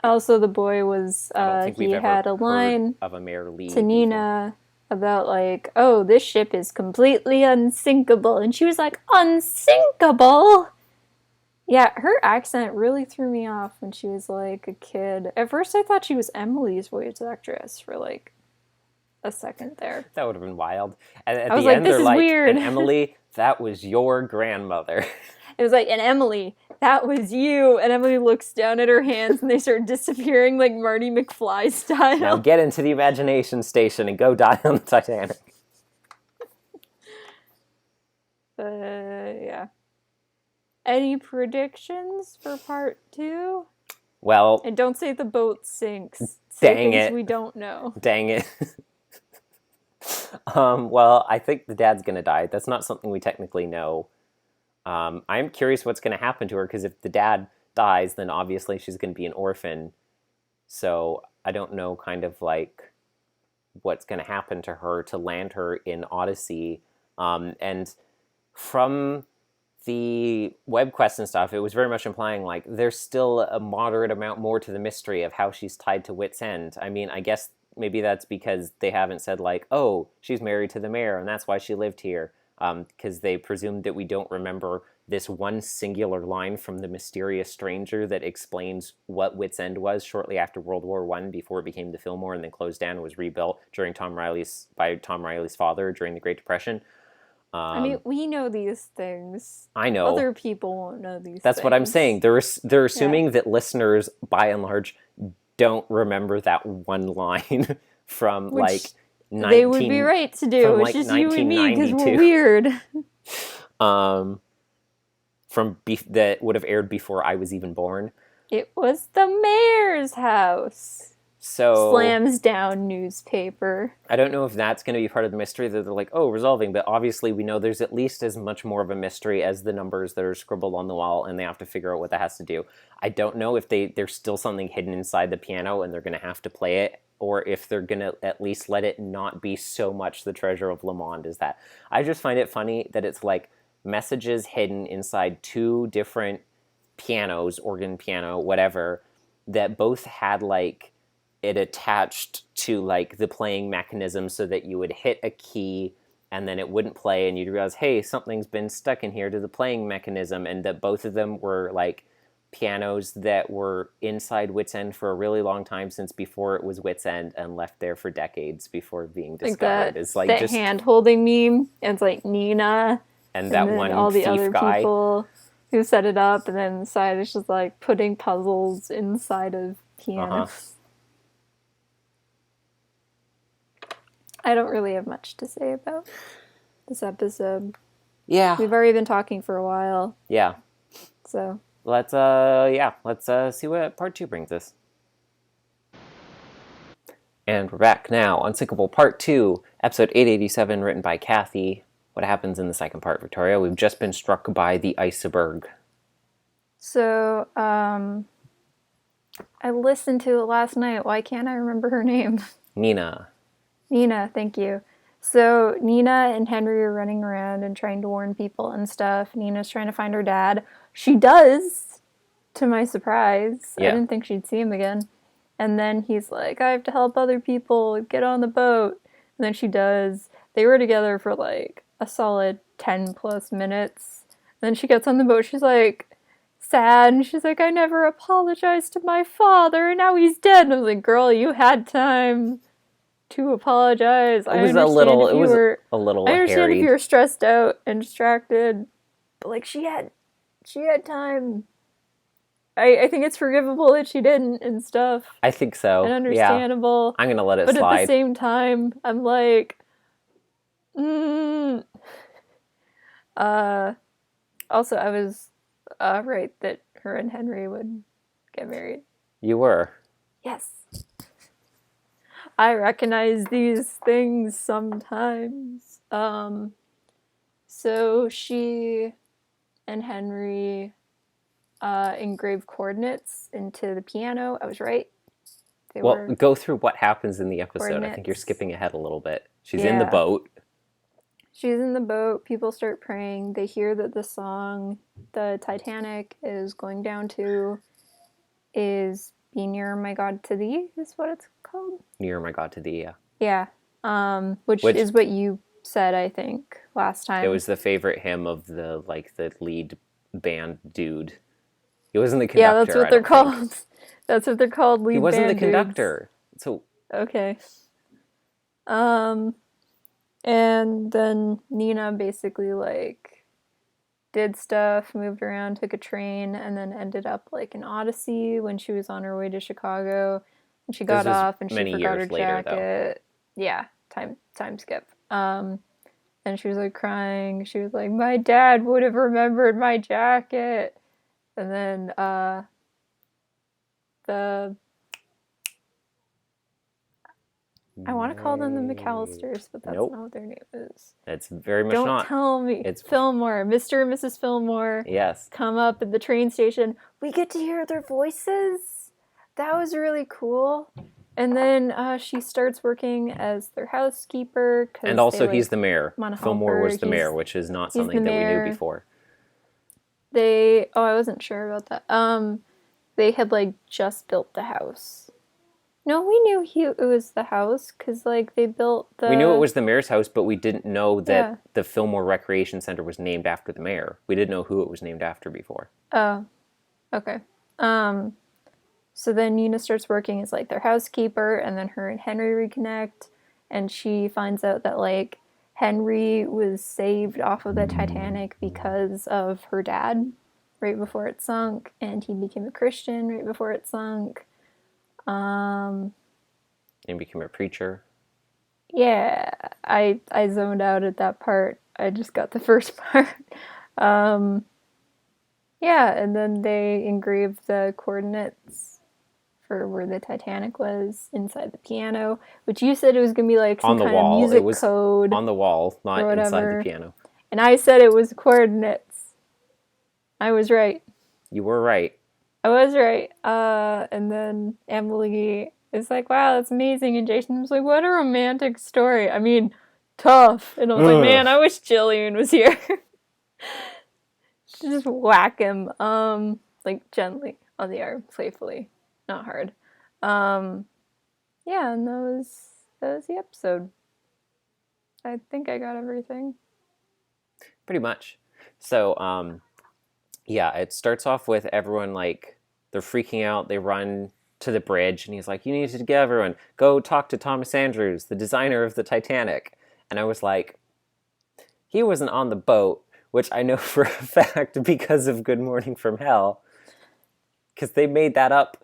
Also, the boy was, he had a line
of a mayor lead
to Nina about like, oh, this ship is completely unsinkable. And she was like, unsinkable? Yeah, her accent really threw me off when she was like a kid. At first I thought she was Emily's voice actress for like a second there.
That would have been wild. And at
I was
the
like,
end,
this
they're
is
like,
weird.
And Emily, that was your grandmother.
It was like, and Emily, that was you. And Emily looks down at her hands and they start disappearing like Marty McFly style.
Now get into the imagination station and go die on the Titanic.
Yeah. Any predictions for part 2?
Well,
and don't say the boat sinks. Say
dang
things
it.
We don't know.
Dang it. Well, I think the dad's gonna die. That's not something we technically know. I'm curious what's going to happen to her, because if the dad dies, then obviously she's going to be an orphan. So I don't know kind of like what's going to happen to her to land her in Odyssey. And from the web quest and stuff, it was very much implying like there's still a moderate amount more to the mystery of how she's tied to Wits End. I mean, I guess maybe that's because they haven't said like, oh, she's married to the mayor and that's why she lived here. Because they presumed that we don't remember this one singular line from the mysterious stranger that explains what Wits End was shortly after World War I, before it became the Fillmore and then closed down and was rebuilt by Tom Riley's father during the Great Depression.
I mean, we know these things.
I know.
Other people won't know these things.
That's what I'm saying. They're assuming that listeners, by and large, don't remember that one line from
Which
like
they would be
19
right to do.
from
It's
like
just you and me because we're
1992.
weird.
That would have aired before I was even born.
It was the mayor's house.
So
Slams down newspaper.
I don't know if that's going to be part of the mystery that they're like, oh, resolving, but obviously we know there's at least as much more of a mystery as the numbers that are scribbled on the wall, and they have to figure out what that has to do. I don't know if there's still something hidden inside the piano and they're going to have to play it, or if they're going to at least let it not be so much the treasure of Le Monde as that. I just find it funny that it's like messages hidden inside two different pianos, organ, piano, whatever, that both had like it attached to like the playing mechanism so that you would hit a key and then it wouldn't play and you'd realize, hey, something's been stuck in here to the playing mechanism, and that both of them were like pianos that were inside Wits End for a really long time, since before it was Wits End, and left there for decades before being discovered.
It's
like
that
just
hand holding meme. It's like Nina
and that
then
one
all the
thief
other
guy.
people who set it up, and then inside it's just like putting puzzles inside of pianos. I don't really have much to say about this episode.
Yeah.
We've already been talking for a while.
Yeah.
So
let's see what part 2 brings us. And we're back now. Unsinkable Part 2, episode 887, written by Kathy. What happens in the second part, Victoria? We've just been struck by the iceberg.
So, I listened to it last night. Why can't I remember her name?
Nina,
thank you. So, Nina and Henry are running around and trying to warn people and stuff. Nina's trying to find her dad. She does, to my surprise.
Yeah.
I didn't think she'd see him again. And then he's like, I have to help other people. Get on the boat. And then she does. They were together for like a solid 10 plus minutes. And then she gets on the boat. She's like sad. And she's like, I never apologized to my father. And now he's dead. And I was like, girl, you had time to apologize.
It was a little
I understand
harried.
if you were stressed out and distracted. But like she had time. I think it's forgivable that she didn't and stuff.
I think so.
And understandable.
Yeah. I'm gonna let it
slide. But at the same time, I'm like, Also, I was right that her and Henry would get married.
You were.
Yes. I recognize these things sometimes. So she and Henry engrave coordinates into the piano. I was right.
Go through what happens in the episode. I think you're skipping ahead a little bit. She's in the boat.
She's in the boat. People start praying. They hear that the song the Titanic is going down to is Be Near My God to Thee, is what it's called.
Near My God to Thee, yeah.
Yeah. Which is what you said, I think, last time.
It was the favorite hymn of the lead band dude. He wasn't the conductor.
Yeah, that's what they're called. That's what they're called, lead band.
He wasn't the
dudes.
conductor. So
okay. And then Nina basically like did stuff, moved around, took a train, and then ended up like in Odyssey when she was on her way to Chicago. And she got off and she forgot her jacket. Yeah, time skip. And she was like crying. She was like, my dad would have remembered my jacket. And then I want to call them the McAllisters, but that's not what their name is.
It's very much not.
Don't tell me. It's Fillmore. Mr. and Mrs. Fillmore.
Yes.
Come up at the train station. We get to hear their voices. That was really cool. And then she starts working as their housekeeper.
And also he's the mayor. Fillmore was the mayor, which is not something that we knew before.
I wasn't sure about that. They had like just built the house. No, we knew it was the house because like they built the...
We knew it was the mayor's house, but we didn't know that the Fillmore Recreation Center was named after the mayor. We didn't know who it was named after before.
Oh, okay. So then Nina starts working as like their housekeeper, and then her and Henry reconnect, and she finds out that like Henry was saved off of the Titanic because of her dad right before it sunk, and he became a Christian right before it sunk. Um,
And became a preacher.
yeah, I zoned out at that part. I just got the first part. Um, yeah, and then they engraved the coordinates for where the Titanic was inside the piano, which you said it was gonna be like some
On the
kind of
wall. It
music
was
code
on the wall,
or
not inside the
whatever.
piano.
And I said it was coordinates. I was right.
You were right.
I was right. And then Emily is like, wow, that's amazing. And Jason was like, what a romantic story. I mean, tough. And I was like,
Ugh.
man, I wish Jillian was here. Just whack him, like gently on the arm, playfully, not hard. Um, yeah, and that was the episode. I think I got everything.
Pretty much. So, yeah, it starts off with everyone like they're freaking out. They run to the bridge, and he's like, "You need to get everyone go talk to Thomas Andrews, the designer of the Titanic." And I was like, he wasn't on the boat, which I know for a fact because of Good Morning from Hell, because they made that up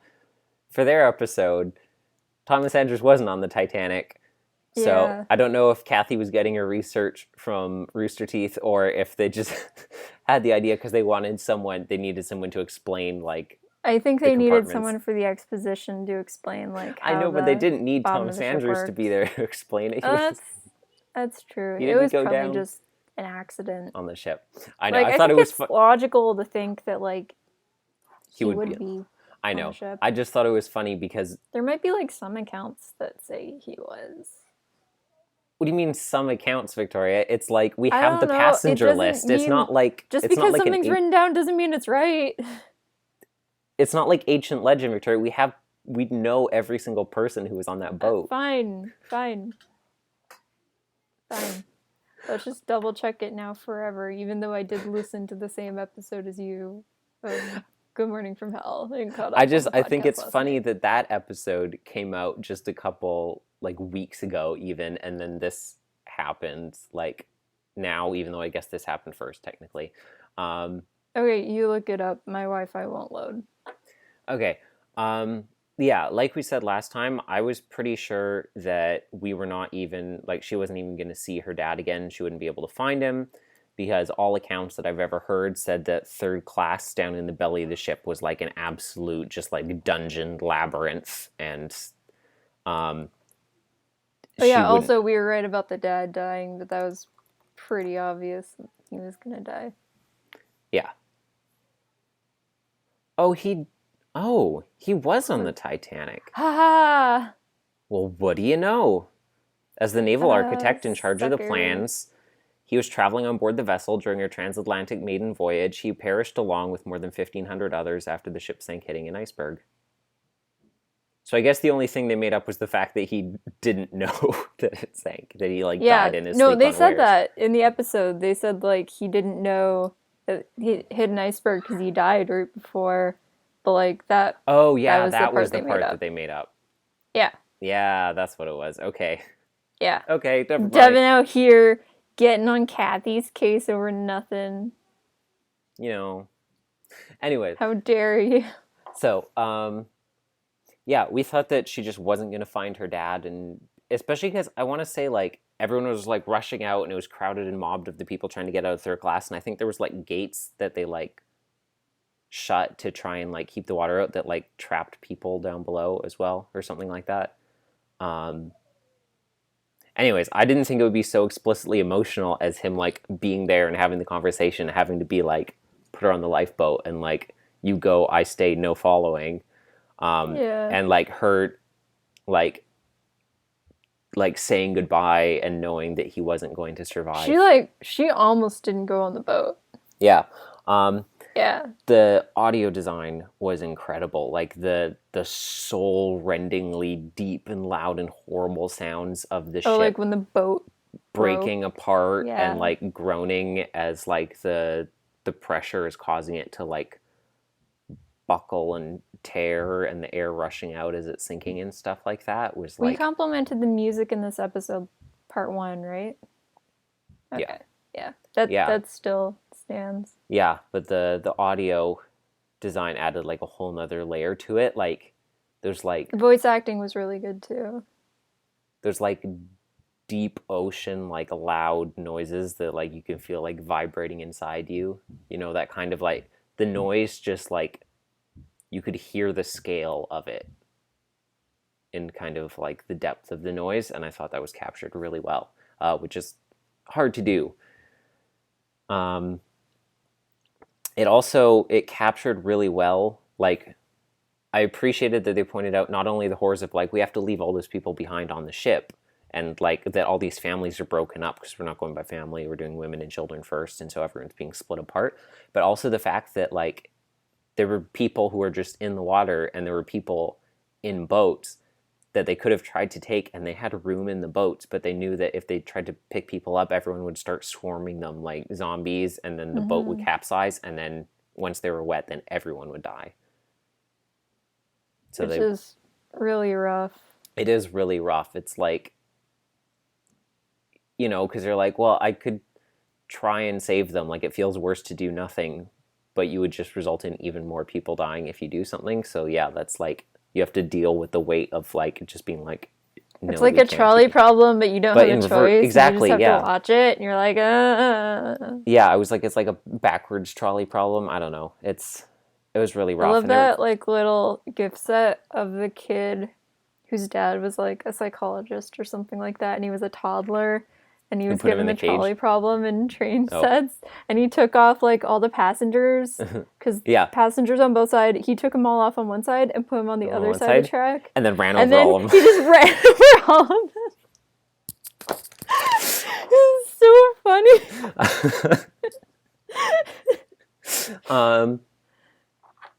for their episode. Thomas Andrews wasn't on the Titanic. So
Yeah.
I don't know if Kathy was getting her research from Rooster Teeth or if they just had the idea because they needed someone to explain like
I think
the
they needed
compartments.
someone for the exposition to explain like
I
how
know, but they
the
didn't need
bottom of
Thomas
the ship
Andrews to
worked.
be there to explain it.
Oh, that's true.
He
It
didn't
was
go
probably
down
just an accident.
on the ship. I know.
Like,
I
I
thought
think
it was
it's logical to think that like
he
he
would
would
be.
be
I
on the
know.
ship.
I just thought it was funny because
There might be like some accounts that say he was.
what do you mean some accounts, Victoria? It's like we
I
have the
don't know. It
passenger
doesn't
list. It's
mean
not like
just
it's not
because
like
something's written down doesn't mean it's right.
it's not like ancient legend, Victoria. We know every single person who was on that boat.
Fine. Let's just double check it now forever, even though I did listen to the same episode as you of Good Morning from Hell and caught up
I
on the
think
podcast
it's
last
funny
night.
that episode came out just a couple like weeks ago even, and then this happened like now, even though I guess this happened first technically.
Okay, you look it up. My Wi-Fi won't load.
Okay. Yeah, like we said last time, I was pretty sure that we were not even, like, she wasn't even going to see her dad again. She wouldn't be able to find him because all accounts that I've ever heard said that third class down in the belly of the ship was like an absolute, just like dungeon labyrinth. And,
Oh yeah, also we were right about the dad dying, but that was pretty obvious he was gonna die.
Yeah. He was on the Titanic.
Ha!
Well, what do you know? As the naval architect in charge of the
Sucker.
plans, he was traveling on board the vessel during her transatlantic maiden voyage. He perished along with more than 1,500 others after the ship sank, hitting an iceberg. So I guess the only thing they made up was the fact that he didn't know that it sank, that he died in his sleep.
No, they said
unawares.
that in the episode. They said like he didn't know that he hit an iceberg because he died right before. But like that.
Oh yeah,
that was the part
that they made up.
Yeah.
Yeah, that's what it was. Okay.
Yeah.
Okay, never mind.
Devin out here getting on Kathy's case over nothing.
You know. Anyways.
How dare you?
So, yeah, we thought that she just wasn't going to find her dad, and especially because I want to say, like, everyone was, like, rushing out, and it was crowded and mobbed of the people trying to get out of third class, and I think there was, like, gates that they, like, shut to try and, like, keep the water out that, like, trapped people down below as well, or something like that. Anyways, I didn't think it would be so explicitly emotional as him, like, being there and having the conversation, having to be, like, put her on the lifeboat, and, like, you go, I stay, no following. And like her like saying goodbye and knowing that he wasn't going to survive.
She almost didn't go on the boat.
Yeah.
Yeah.
The audio design was incredible. Like the soul-rendingly deep and loud and horrible sounds of the ship.
Oh, like when the boat
breaking apart
Yeah.
and like groaning as like the pressure is causing it to like buckle and tear, and the air rushing out as it's sinking and stuff like that was like.
We complimented the music in this episode, part 1, right? Okay. Yeah. That still stands.
Yeah, but the audio design added like a whole nother layer to it. Like There's like
The voice acting was really good too.
there's like deep ocean, like loud noises that like you can feel like vibrating inside you. You know, that kind of like the noise, just like you could hear the scale of it in kind of like the depth of the noise, and I thought that was captured really well, which is hard to do. Um, it captured really well, like I appreciated that they pointed out not only the horrors of like we have to leave all those people behind on the ship, and like that all these families are broken up because we're not going by family, we're doing women and children first, and so everyone's being split apart, but also the fact that like there were people who were just in the water and there were people in boats that they could have tried to take, and they had room in the boats, but they knew that if they tried to pick people up, everyone would start swarming them like zombies, and then the boat would capsize, and then once they were wet, then everyone would die.
So which is really rough.
It is really rough. It's like, you know, because they're like, well, I could try and save them. Like, it feels worse to do nothing, but you would just result in even more people dying if you do something. So yeah, that's like, you have to deal with the weight of like just being like,
no, it's like a trolley problem, but you don't have a choice.
Exactly,
you just have to watch it, and you're like,
Yeah, I was like, it's like a backwards trolley problem. I don't know. It was really rough.
I love that like little gift set of the kid whose dad was like a psychologist or something like that, and he was a toddler. And he was given the trolley problem in train sets, and he took off like all the passengers because passengers on both sides. He took them all off on one side and put them on the other side of the track,
and then ran over all of them.
He just ran over all of them. It's so funny.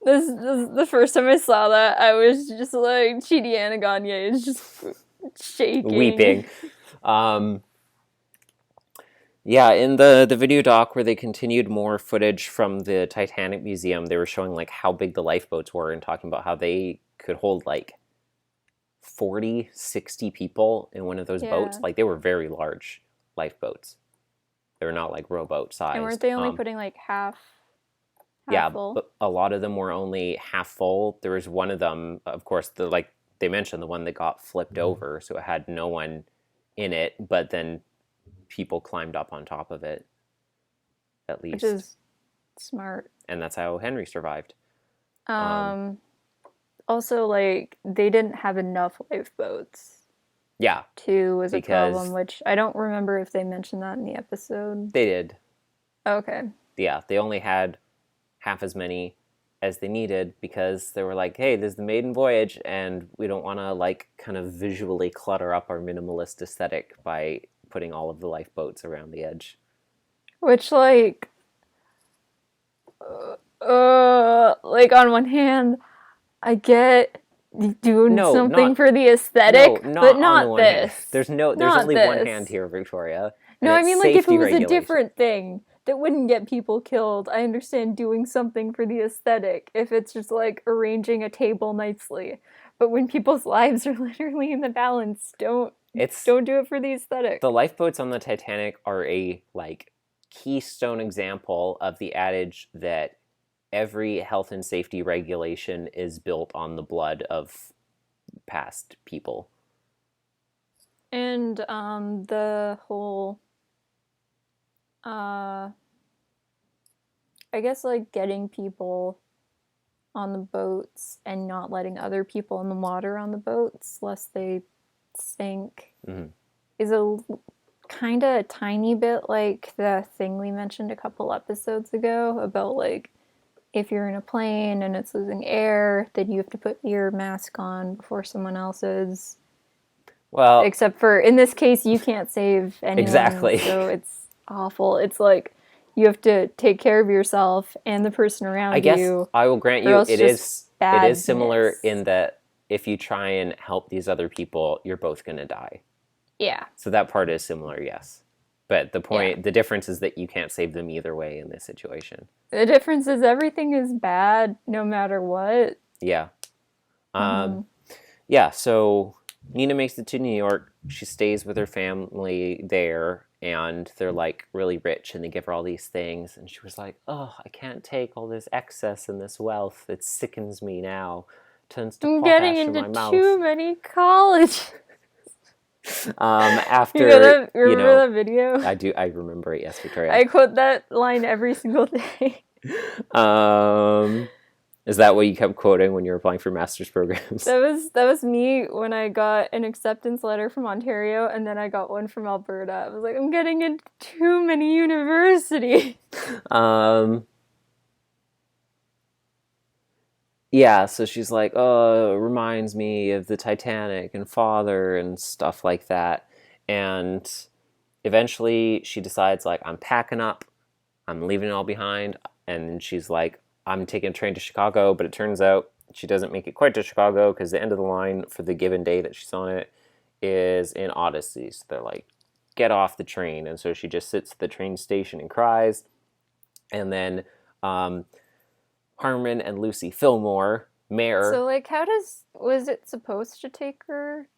This is the first time I saw that. I was just like, Chidi Anaganye is just shaking,
weeping. Yeah, in the video doc where they continued more footage from the Titanic Museum, they were showing like how big the lifeboats were and talking about how they could hold like 40, 60 people in one of those boats. Like, they were very large lifeboats. They were not like rowboat size.
And weren't they only putting like half full?
But a lot of them were only half full. There was one of them, of course, they mentioned the one that got flipped over, so it had no one in it, but then people climbed up on top of it, at least.
Which is smart.
And that's how Henry survived.
Also, like, they didn't have enough lifeboats.
Yeah.
Too was a problem, which I don't remember if they mentioned that in the episode.
They did.
Okay.
Yeah, they only had half as many as they needed because they were like, hey, this is the maiden voyage, and we don't want to, like, kind of visually clutter up our minimalist aesthetic by putting all of the lifeboats around the edge.
Which, like, on one hand, I get doing something for the aesthetic, but not this.
Hand. There's only one hand here, Victoria.
No, I mean, like, if it was a different thing that wouldn't get people killed, I understand doing something for the aesthetic if it's just, like, arranging a table nicely. But when people's lives are literally in the balance, don't do it for the aesthetic.
The lifeboats on the Titanic are a, like, keystone example of the adage that every health and safety regulation is built on the blood of past people.
And the whole, I guess, like, getting people on the boats and not letting other people in the water on the boats lest they sink is a kind of a tiny bit like the thing we mentioned a couple episodes ago about, like, if you're in a plane and it's losing air, then you have to put your mask on before someone else is.
Well,
except for in this case, you can't save anyone.
Exactly.
So it's awful. It's like you have to take care of yourself and the person around you.
I guess I will grant you it is similar in that if you try and help these other people, you're both going to die.
Yeah.
So that part is similar, yes. But the difference is that you can't save them either way in this situation.
The difference is everything is bad no matter what.
Yeah. Yeah, so Nina makes it to New York. She stays with her family there, and they're, like, really rich, and they give her all these things. And she was like, oh, I can't take all this excess and this wealth. It sickens me now. turns to
I'm getting
potash in
into
my mouth.
too many colleges.
After,
remember that video?
I remember it, yes, Victoria.
I quote that line every single day.
Is that what you kept quoting when you were applying for master's programs?
That was me when I got an acceptance letter from Ontario, and then I got one from Alberta. I was like, I'm getting into too many universities.
Yeah, so she's like, oh, it reminds me of the Titanic and father and stuff like that. And eventually she decides, like, I'm packing up, I'm leaving it all behind. And she's like, I'm taking a train to Chicago, but it turns out she doesn't make it quite to Chicago because the end of the line for the given day that she's on it is in Odyssey. So they're like, get off the train. And so she just sits at the train station and cries. And then Harmon and Lucy Fillmore, Mayor.
So, like, was it supposed to take her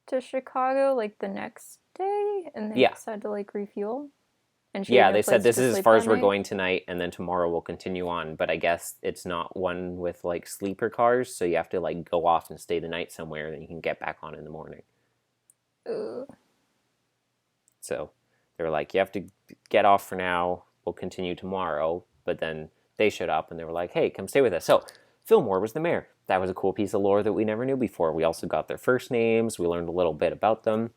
to Chicago, like, the next day? And they decided to, like, refuel? And she
they said this is as far as we're going tonight, and then tomorrow we'll continue on. But I guess it's not one with, like, sleeper cars, so you have to, like, go off and stay the night somewhere, and then you can get back on in the morning.
Ugh.
So they were like, you have to get off for now, we'll continue tomorrow. But then they showed up, and they were like, hey, come stay with us. So Fillmore was the mayor. That was a cool piece of lore that we never knew before. We also got their first names. We learned a little bit about them.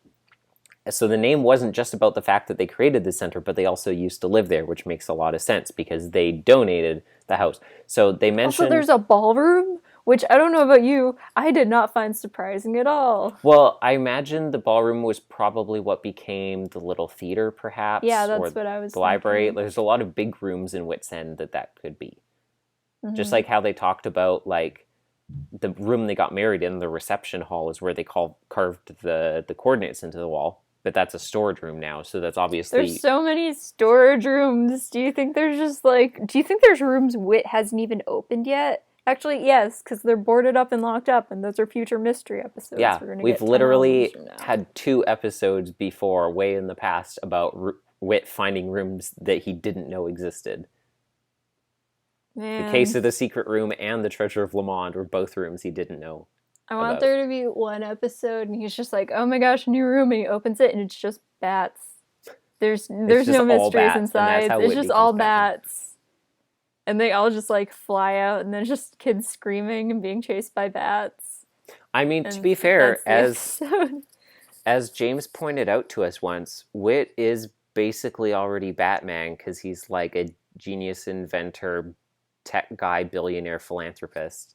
So the name wasn't just about the fact that they created the center, but they also used to live there, which makes a lot of sense because they donated the house. So they mentioned...
Also, there's a ballroom, which I don't know about you, I did not find surprising at all.
Well, I imagine the ballroom was probably what became the little theater, perhaps.
Yeah, that's what I was
the library.
thinking.
There's a lot of big rooms in Wits End that could be.
Mm-hmm.
Just like how they talked about, like, the room they got married in, the reception hall, is where they carved the coordinates into the wall. But that's a storage room now, so that's obviously...
There's so many storage rooms. Do you think there's rooms Wit hasn't even opened yet? Actually, yes, because they're boarded up and locked up, and those are future mystery episodes.
Yeah, we've literally had 2 episodes before, way in the past, about Wit finding rooms that he didn't know existed.
Man.
The Case of the Secret Room and the Treasure of Lamond were both rooms he didn't know.
I want there to be one episode, and he's just like, "Oh my gosh, a new room!" and he opens it, and it's just bats. There's no mysteries inside. It's just all bats, and they all just like fly out, and then just kids screaming and being chased by bats.
I mean, to be fair, as James pointed out to us once, Wit is basically already Batman because he's like a genius inventor, tech guy, billionaire philanthropist.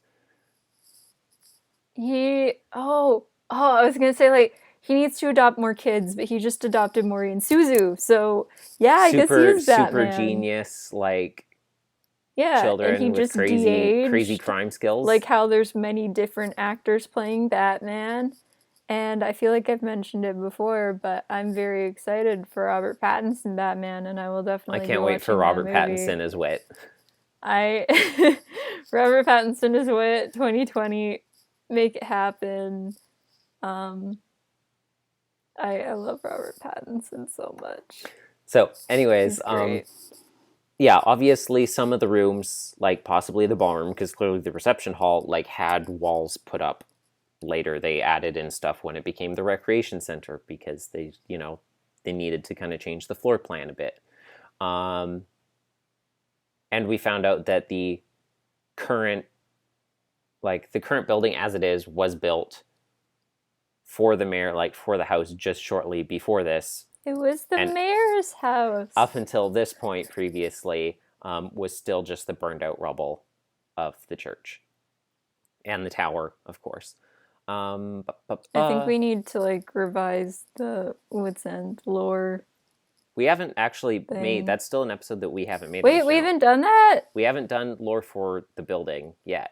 I was gonna say, like, he needs to adopt more kids, but he just adopted Mori and Suzu, so yeah, I guess he is Batman.
Super genius, like, children
and he
with
just
crazy crime skills.
Like how there's many different actors playing Batman, and I feel like I've mentioned it before, but I'm very excited for Robert Pattinson Batman, and I will definitely.
I can't wait for Robert Pattinson as Wit.
Robert Pattinson as Wit, 2020. Make it happen. I love Robert Pattinson so much.
So, anyways, yeah, obviously some of the rooms, like possibly the ballroom, because clearly the reception hall, like, had walls put up later. They added in stuff when it became the recreation center because they needed to kind of change the floor plan a bit. And we found out that the current building as it is was built for the mayor, like for the house, just shortly before this.
It was the mayor's house.
Up until this point previously, was still just the burned out rubble of the church. And the tower, of course. I
think we need to, like, revise the Wits End lore.
We haven't actually made... That's still an episode that we haven't made.
Wait, we haven't done that?
We haven't done lore for the building yet.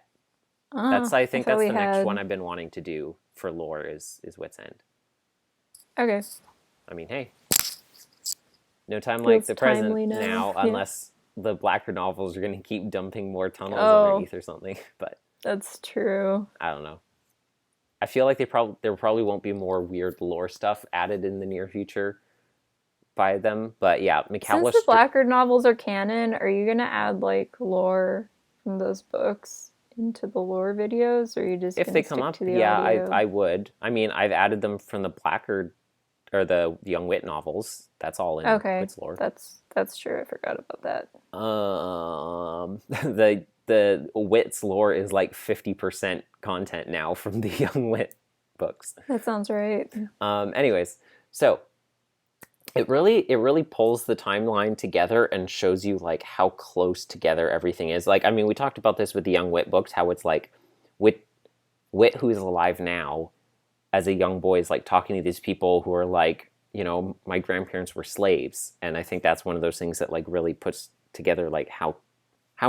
I think that's the next one I've been wanting to do for lore is Wits End.
Okay.
I mean, hey. No time like the present now, unless the Blacker novels are going to keep dumping more tunnels underneath or something. But
that's true.
I don't know. I feel like there probably won't be more weird lore stuff added in the near future by them. But yeah, McAllister... Since
the Blacker novels are canon, are you going to add, like, lore from those books into the lore videos, or are you just
If
going
they
to
come
stick
up,
to the
yeah,
audio?
I would. I mean, I've added them from the Placard or the Young Wit novels. That's all in
Okay,
Quit's lore.
that's true. I forgot about that.
The Wit's lore is like 50% content now from the Young Wit books.
That sounds right.
Anyways, so it really pulls the timeline together and shows you like how close together everything is. Like, I mean, we talked about this with the Young Wit books, how it's like Wit who is alive now as a young boy is like talking to these people who are like, my grandparents were slaves. And I think that's one of those things that like really puts together like how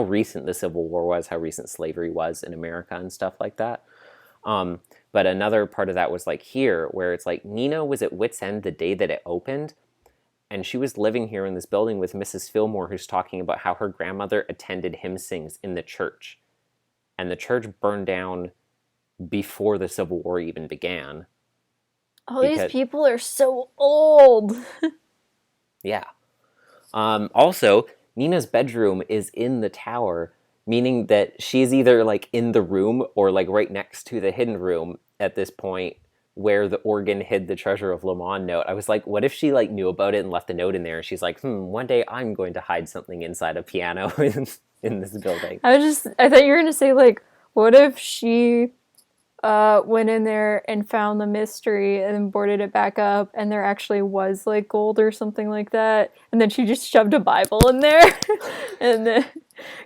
recent the Civil War was, how recent slavery was in America and stuff like that. But another part of that was like here, where it's like Nina was at Wit's End the day that it opened, and she was living here in this building with Mrs. Fillmore, who's talking about how her grandmother attended hymn sings in the church, and the church burned down before the Civil War even began.
All these people are so old.
Yeah. Also, Nina's bedroom is in the tower, meaning that she's either like in the room or like right next to the hidden room at this point where the organ hid the Treasure of Le Mans note. I was like, what if she like knew about it and left the note in there? And she's like, one day I'm going to hide something inside a piano in this building.
I thought you were gonna say like, what if she went in there and found the mystery and then boarded it back up, and there actually was like gold or something like that, and then she just shoved a Bible in there. And then,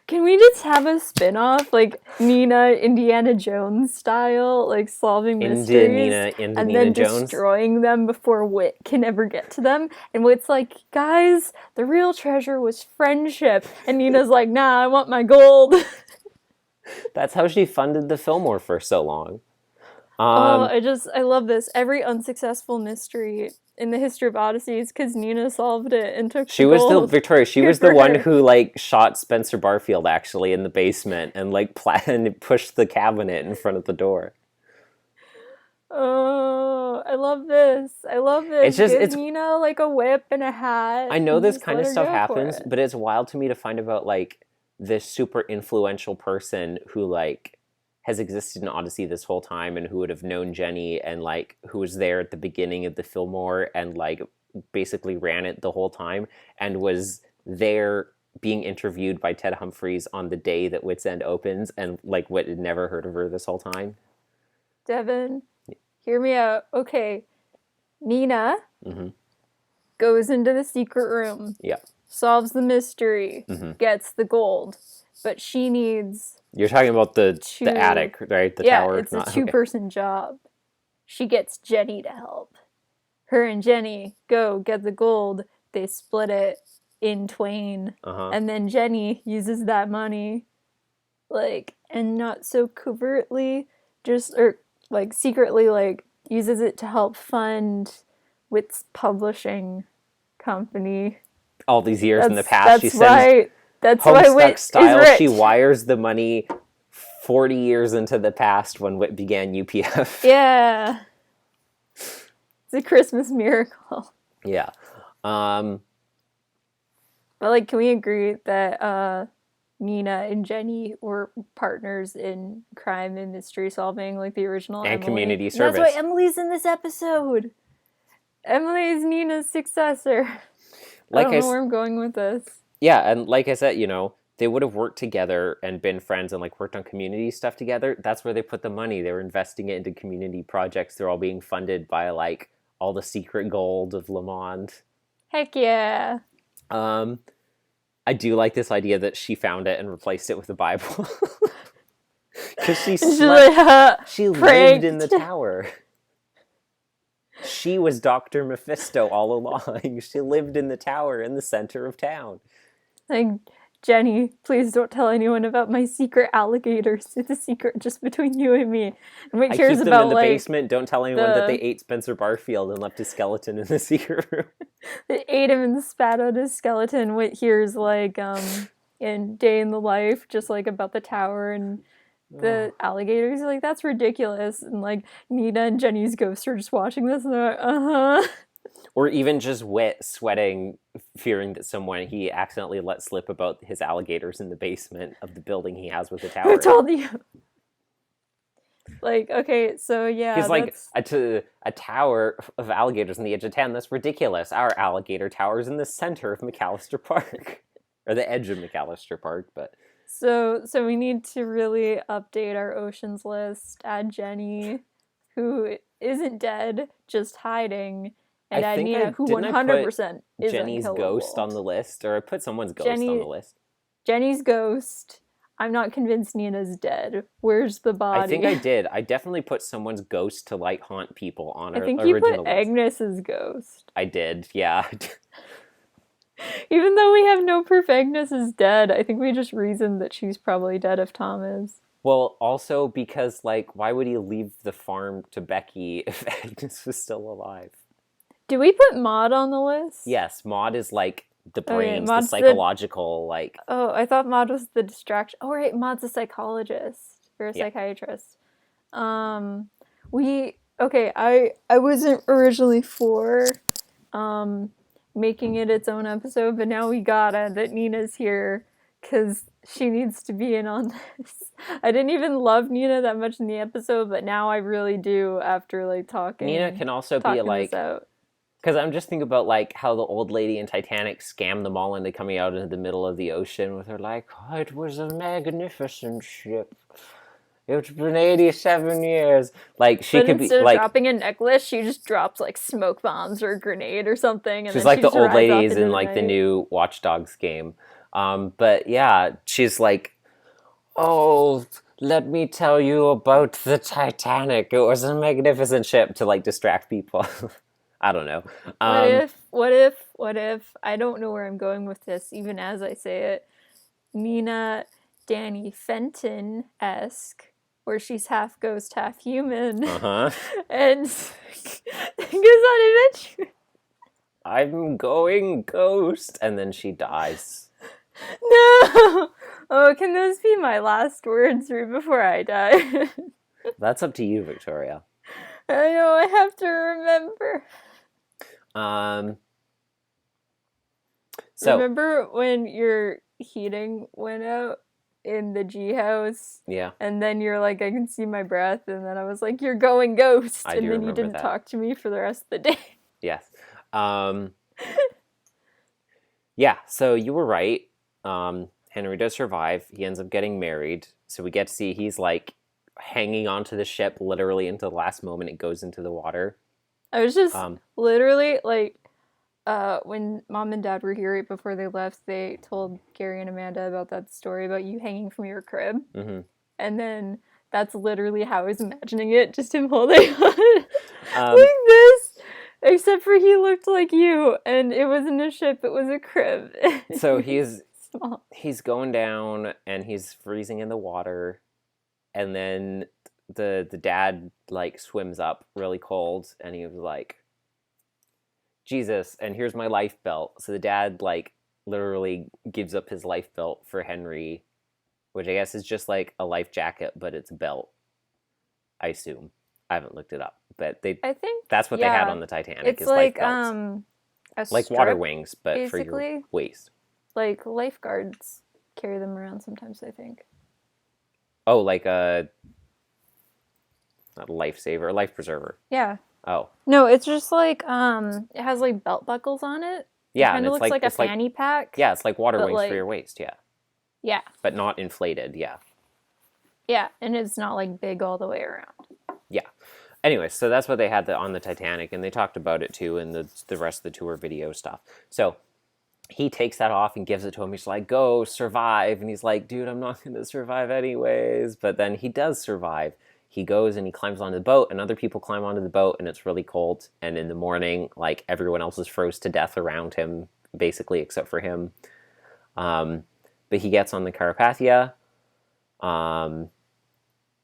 can we just have a spin-off like Nina Indiana Jones style, like solving mysteries
and
and
Nina
then
Jones
destroying them before Wit can ever get to them? And Wit's like, guys, the real treasure was friendship, and Nina's like, nah, I want my gold.
That's how she funded the Fillmore for so long.
I love this. Every unsuccessful mystery in the history of Odyssey is because Nina solved it and took
She
the
was
gold.
Victoria. She was the one who like shot Spencer Barfield actually in the basement and like and pushed the cabinet in front of the door.
Oh, I love this. I love this. Give Nina like a whip and a hat.
I know this kind of stuff
happens,
but it's wild to me to find about like this super influential person who like has existed in Odyssey this whole time and who would have known Jenny and like who was there at the beginning of the Fillmore and like basically ran it the whole time and was there being interviewed by Ted Humphries on the day that Wit's End opens and like Wit had never heard of her this whole time.
Devin, hear me out. Okay, Nina goes into the secret room.
Yeah.
Solves the mystery. Gets the gold. But she needs...
You're talking about the attic, right? The tower?
Yeah, it's a two-person job. She gets Jenny to help. Her and Jenny go get the gold. They split it in twain. And then Jenny uses that money, like, and not so covertly, secretly, like, uses it to help fund Wit's publishing company.
All these years in the past, she sends
That's why Wit
style.
Is rich.
She wires the money 40 years into the past when Wit began UPF.
Yeah, it's a Christmas miracle.
Yeah,
but like, can we agree that Nina and Jenny were partners in crime and mystery solving, like the original
and
Emily?
community service?
That's why Emily's in this episode. Emily is Nina's successor. Like I don't know where I'm going with this.
Yeah, and like I said, they would have worked together and been friends and like worked on community stuff together. That's where they put the money. They were investing it into community projects. They're all being funded by like all the secret gold of Le Mans.
Heck yeah.
I do like this idea that she found it and replaced it with the Bible. Because she lived in the tower. She was Dr. Mephisto all along. She lived in the tower in the center of town.
Like, Jenny, please don't tell anyone about my secret alligators. It's a secret just between you and me. And what cares
about, in the basement. Don't tell anyone that they ate Spencer Barfield and left his skeleton in the secret room.
They ate him and spat out his skeleton. What here's like in Day in the Life, just like about the tower and the alligators. Like, that's ridiculous. And like Nina and Jenny's ghosts are just watching this and they're like,
Or even just Wit sweating, fearing that someone he accidentally let slip about his alligators in the basement of the building he has with the tower.
I told you. Like, okay, so yeah,
He's like a tower of alligators on the edge of town. That's ridiculous. Our alligator tower's in the center of McAllister Park, or the edge of McAllister Park. But
so we need to really update our oceans list. Add Jenny, who isn't dead, just hiding,
I
and add
think
Nina,
I
who
didn't I put
100% is
Jenny's ghost on
unkillable.
the list, or I put someone's ghost on the list.
Jenny's ghost. I'm not convinced Nina's dead. Where's the
I think I
body?
did. I definitely put someone's ghost to like haunt people on
I
our
think you put
original list.
Agnes's ghost.
I did, yeah.
Even though we have no proof Agnes is dead, I think we just reasoned that she's probably dead if Tom is.
Well, also because like, why would he leave the farm to Becky if Agnes was still alive?
Do we put Maud on the list?
Yes, Maud is like the
Okay,
brains, the
Maud's
psychological, like.
Oh, I thought Maud was the distraction. Oh, right, Maud's a psychologist or a
Yeah.
psychiatrist. We okay. I wasn't originally for making it its own episode, but now we gotta that Nina's here because she needs to be in on this. I didn't even love Nina that much in the episode, but now I really do after like
Nina can also be
talking
like,
this out.
because I'm just thinking about like how the old lady in Titanic scammed them all into coming out into the middle of the ocean with her like, oh, it was a magnificent ship. It's been 87 years. Like she
But
could be
instead of
like,
dropping a necklace, she just drops like smoke bombs or a grenade or something, and
she's
then
like
she
the
just
old
rides off
ladies
into
in like the
night.
new Watch Dogs game. But yeah, she's like, oh, let me tell you about the Titanic. It was a magnificent ship to like distract people. I don't know.
What if, I don't know where I'm going with this, even as I say it, Nina Danny Fenton-esque, where she's half ghost, half human,
Uh-huh.
and goes on adventure.
I'm going ghost. And then she dies.
No! Oh, can those be my last words right before I die?
That's up to you, Victoria.
I know, I have to remember.
So
Remember when your heating went out in the G house?
yeah,
And then you're like, I can see my breath. And then I was like, you're going ghost.
I
And
do
then you
remember
didn't
that.
talk to me for the rest of the day.
yes. Yeah, so you were right. Henry does survive. He ends up getting married. So we get to see he's like hanging onto the ship literally until the last moment it goes into the water.
I was just literally like, when Mom and Dad were here right before they left, they told Gary and Amanda about that story about you hanging from your crib.
Mm-hmm.
And then that's literally how I was imagining it, just him holding on like this. Except for he looked like you, and it wasn't a ship, it was a crib.
So he's
small.
He's going down and he's freezing in the water, and then the dad like swims up really cold, and he was like, Jesus, and here's my life belt. So the dad like literally gives up his life belt for Henry, which I guess is just like a life jacket, but it's a belt, I assume. I haven't looked it up, but
I think
that's what they had on the Titanic.
It's
is
like
life belts.
a
Like
strip,
water wings, but for your
basically.
waist.
Like lifeguards carry them around sometimes, I think.
Oh, like a not a lifesaver, a life preserver.
Yeah.
Oh.
No, it's just like it has like belt buckles on it.
Yeah,
It kind of looks like a fanny pack.
Yeah, it's like water wings
like,
for your waist, yeah.
Yeah.
But not inflated, yeah.
Yeah, and it's not like big all the way around.
Yeah. Anyway, so that's what they had on the Titanic, and they talked about it too in the rest of the tour video stuff. So he takes that off and gives it to him. He's like, go, survive. And he's like, dude, I'm not going to survive anyways. But then he does survive. He goes and he climbs onto the boat, and other people climb onto the boat, and it's really cold. And in the morning, like, everyone else is froze to death around him, basically, except for him. But he gets on the Carpathia,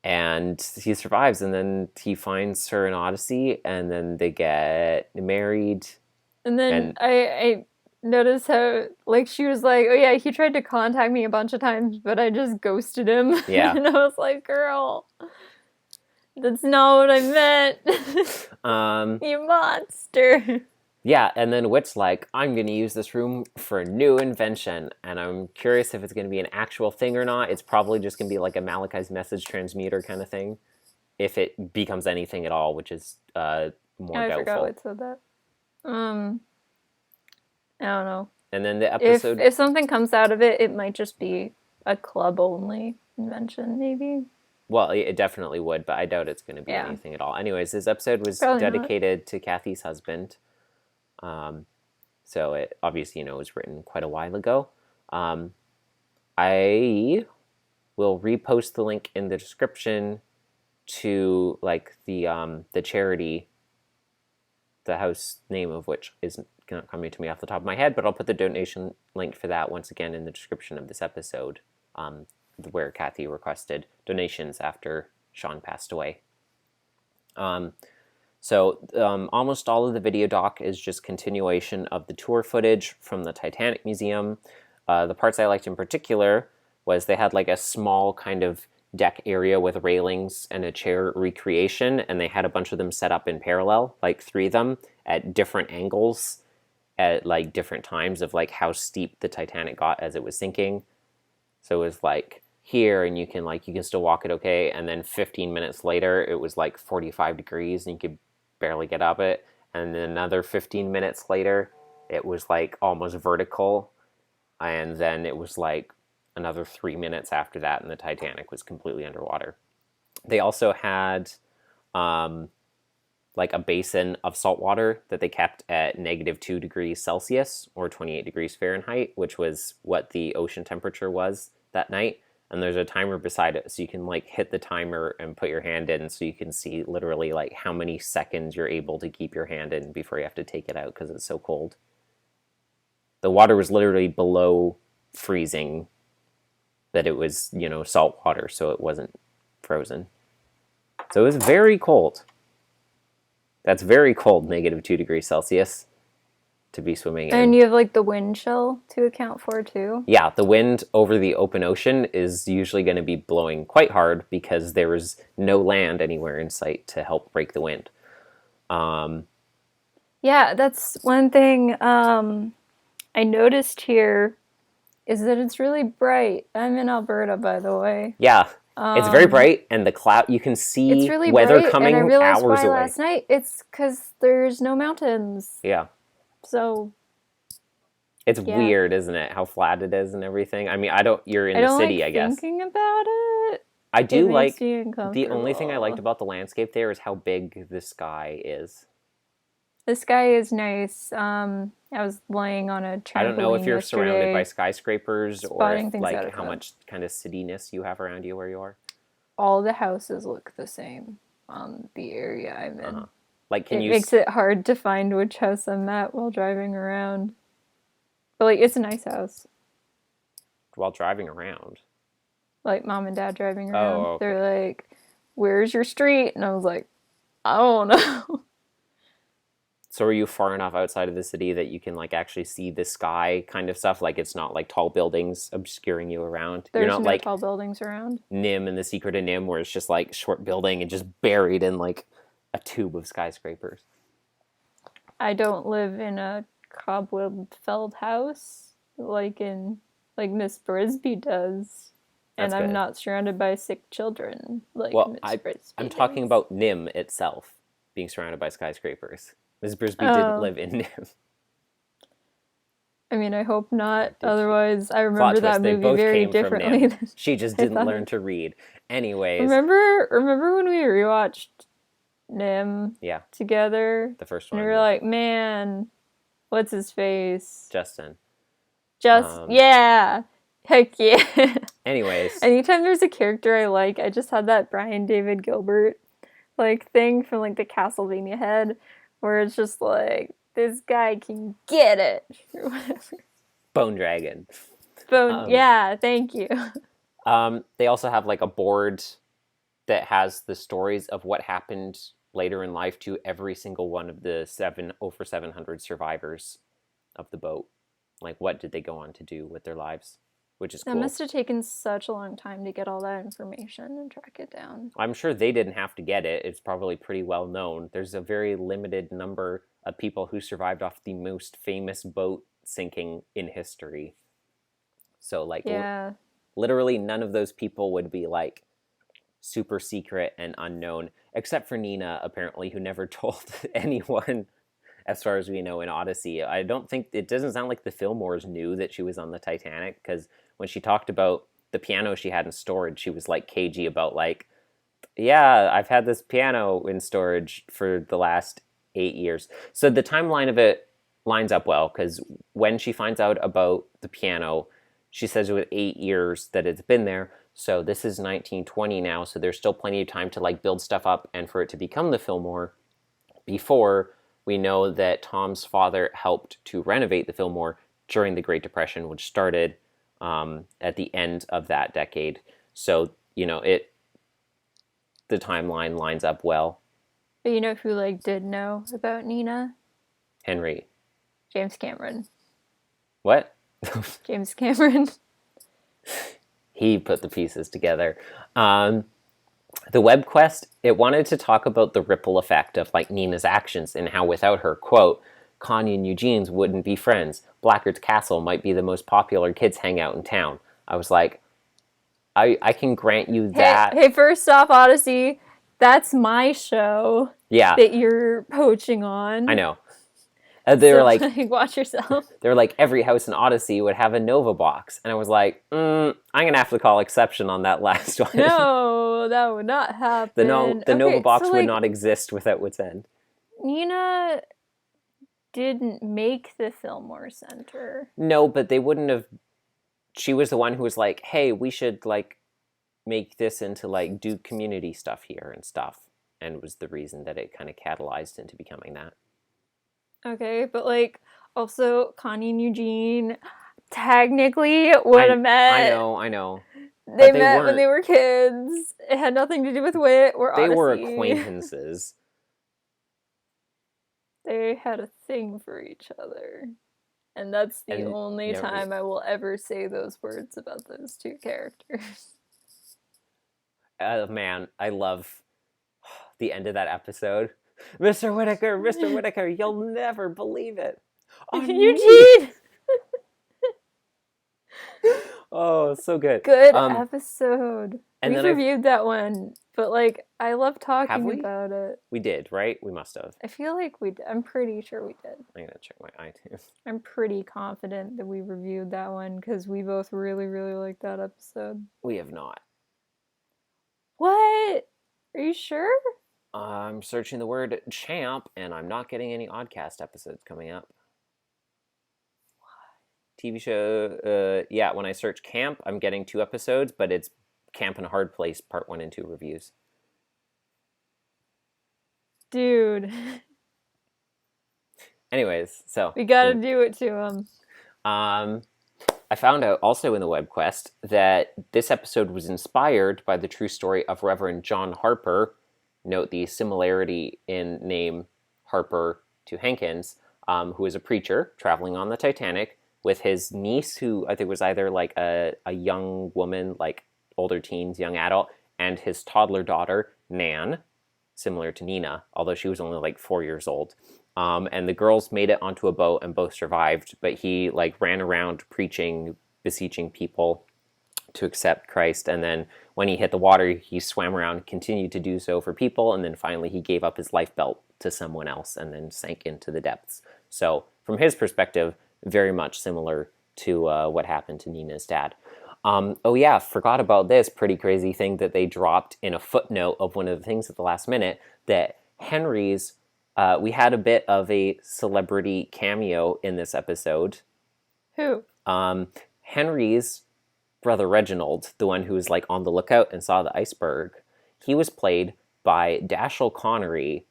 and he survives, and then he finds her in Odyssey, and then they get married.
And then I noticed how, like, she was like, oh yeah, he tried to contact me a bunch of times, but I just ghosted him.
Yeah.
And I was like, girl, that's not what I meant. You monster.
Yeah, and then Whit's like, I'm going to use this room for a new invention, and I'm curious if it's going to be an actual thing or not. It's probably just going to be like a Malachi's message transmuter kind of thing. if it becomes anything at all, which is more
I forgot
doubtful.
what said that. I don't know.
And then the
If
episode,
if something comes out of it, it might just be a club only invention, maybe.
well, it definitely would, but I doubt it's going to be
Yeah,
anything at all. Anyways, this episode was
probably not.
dedicated to Kathy's husband. So it obviously, was written quite a while ago. I will repost the link in the description to like the charity, the house name of which isn't not coming to me off the top of my head, but I'll put the donation link for that once again in the description of this episode, where Kathy requested donations after Sean passed away. So almost all of the video doc is just continuation of the tour footage from the Titanic Museum. The parts I liked in particular was they had like a small kind of deck area with railings and a chair recreation, and they had a bunch of them set up in parallel, like 3 of them at different angles at like different times of like how steep the Titanic got as it was sinking. So it was like here, and you can still walk it okay, and then 15 minutes later it was like 45 degrees and you could barely get up it, and then another 15 minutes later it was like almost vertical, and then it was like another 3 minutes after that and the Titanic was completely underwater. They also had like a basin of salt water that they kept at -2 degrees Celsius or 28 degrees Fahrenheit, which was what the ocean temperature was that night. And there's a timer beside it, so you can like hit the timer and put your hand in, so you can see literally like how many seconds you're able to keep your hand in before you have to take it out because it's so cold. The water was literally below freezing, that it was, salt water, so it wasn't frozen. So it was very cold. That's very cold, -2 degrees Celsius to be swimming in.
And you have like the wind chill to account for too.
Yeah, the wind over the open ocean is usually going to be blowing quite hard because there is no land anywhere in sight to help break the wind.
Yeah, that's one thing I noticed here is that it's really bright. I'm in Alberta, by the way.
Yeah, it's very bright, and the cloud, you can see
It's really
weather
bright,
coming
and I realized
hours
why
away.
last night. It's because there's no mountains.
Yeah.
So
It's
yeah.
weird, isn't it? How flat it is and everything. I mean, you're in
I
the
don't
city,
like
I guess.
thinking about it.
I do
It
like,
makes me
the
uncomfortable.
only thing I liked about the landscape there is how big the sky is.
The sky is nice. I was laying on a trampoline
I don't know if you're surrounded by
yesterday,
skyscrapers or
spotting
if,
things out
like,
of
how
cloud.
much kind of cityness you have around you where you are.
All the houses look the same on the area I'm in.
Like,
It makes it hard to find which house I'm at while driving around. But like, it's a nice house.
while driving around?
Like mom and dad driving around.
Oh, okay.
They're like, "Where's your street?" And I was like, "I don't know."
So are you far enough outside of the city that you can like actually see the sky kind of stuff? Like it's not like tall buildings obscuring you around.
There's
You're not
no
like
tall buildings around.
Nim and The Secret of Nim, where it's just like short building and just buried in like a tube of skyscrapers.
I don't live in a cobweb-filled house like Miss Brisby does.
That's
And I'm
good.
not surrounded by sick children like
Well,
Miss Brisby
I'm talking
does.
about Nim itself being surrounded by skyscrapers. Ms. Brisby
Oh.
didn't live in Nim.
I mean, I hope not.
Did she?
Otherwise, I
Plot
remember
twist,
that
they
movie
both
very
came from
differently.
Nim.
than
She just
I
didn't
thought.
learn to read. Anyways,
Remember when we rewatched Nim
yeah,
together?
the first
And
one.
we were like, man, what's his face?
Justin.
Yeah. Heck yeah.
Anyways,
Anytime there's a character I like, I just had that Brian David Gilbert like thing from like the Castlevania head where it's just like, this guy can get it. Or whatever.
Bone Dragon.
Yeah, thank you.
They also have like a board that has the stories of what happened later in life to every single one of the over 700 survivors of the boat. Like, what did they go on to do with their lives? Which is cool.
That must have taken such a long time to get all that information and track it down.
I'm sure they didn't have to get it. It's probably pretty well known. There's a very limited number of people who survived off the most famous boat sinking in history. So, like,
Yeah.
literally none of those people would be, like, super secret and unknown, except for Nina, apparently, who never told anyone, as far as we know, in Odyssey. I don't think, it doesn't sound like the Fillmores knew that she was on the Titanic, because when she talked about the piano she had in storage, she was like cagey about like, yeah, I've had this piano in storage for the last 8 years. So the timeline of it lines up well, because when she finds out about the piano, she says it was 8 years that it's been there. So this is 1920 now, so there's still plenty of time to like build stuff up and for it to become the Fillmore before we know that Tom's father helped to renovate the Fillmore during the Great Depression, which started at the end of that decade. So, the timeline lines up well.
But you know who like did know about Nina?
Henry.
James Cameron.
What?
James Cameron.
He put the pieces together. The web quest, it wanted to talk about the ripple effect of like Nina's actions and how without her, quote, Connie and Eugene's wouldn't be friends. Blackguard's Castle might be the most popular kids hangout in town. I was like, I can grant you that.
Hey, first off, Odyssey, that's my show.
Yeah.
That you're poaching on.
I know. They were like,
watch yourself.
They were like, every house in Odyssey would have a Nova box. And I was like, I'm going to have to call exception on that last one.
No, that would not happen.
The Nova box would not exist without Wits End.
Nina didn't make the Fillmore Center.
No, but they wouldn't have. She was the one who was like, hey, we should like make this into like do community stuff here and stuff. And was the reason that it kind of catalyzed into becoming that.
Okay, but like also Connie and Eugene technically would have met.
I know.
They met when they were kids. It had nothing to do with Wit or Odyssey.
They were acquaintances.
They had a thing for each other. And that's the only time I will ever say those words about those two characters.
Man, I love the end of that episode. Mr. Whittaker, you'll never believe it.
Eugene!
Oh, so good.
Good episode.
And
We've reviewed that one, but like I love talking about it.
We did, right? We must have.
I feel like we did. I'm pretty sure we did.
I'm gonna check my iTunes.
I'm pretty confident that we reviewed that one because we both really, really liked that episode.
We have not.
What? Are you sure?
I'm searching the word champ, and I'm not getting any Oddcast episodes coming up. TV show, when I search camp, I'm getting 2 episodes, but it's Camp in a Hard Place, part 1 and 2 reviews.
Dude.
Anyways, so.
We gotta do it to him.
I found out also in the web quest that this episode was inspired by the true story of Reverend John Harper. Note the similarity in name Harper to Hankins, who is a preacher traveling on the Titanic with his niece, who I think was either like a young woman, like older teens, young adult, and his toddler daughter, Nan, similar to Nina, although she was only like 4 years old. And the girls made it onto a boat and both survived, but he like ran around preaching, beseeching people to accept Christ. And then when he hit the water, he swam around, continued to do so for people. And then finally he gave up his life belt to someone else and then sank into the depths. So from his perspective, very much similar to what happened to Nina's dad. Forgot about this pretty crazy thing that they dropped in a footnote of one of the things at the last minute, that Henry's, we had a bit of a celebrity cameo in this episode.
Who?
Henry's brother Reginald, the one who was like on the lookout and saw the iceberg, he was played by Dashiell Connery,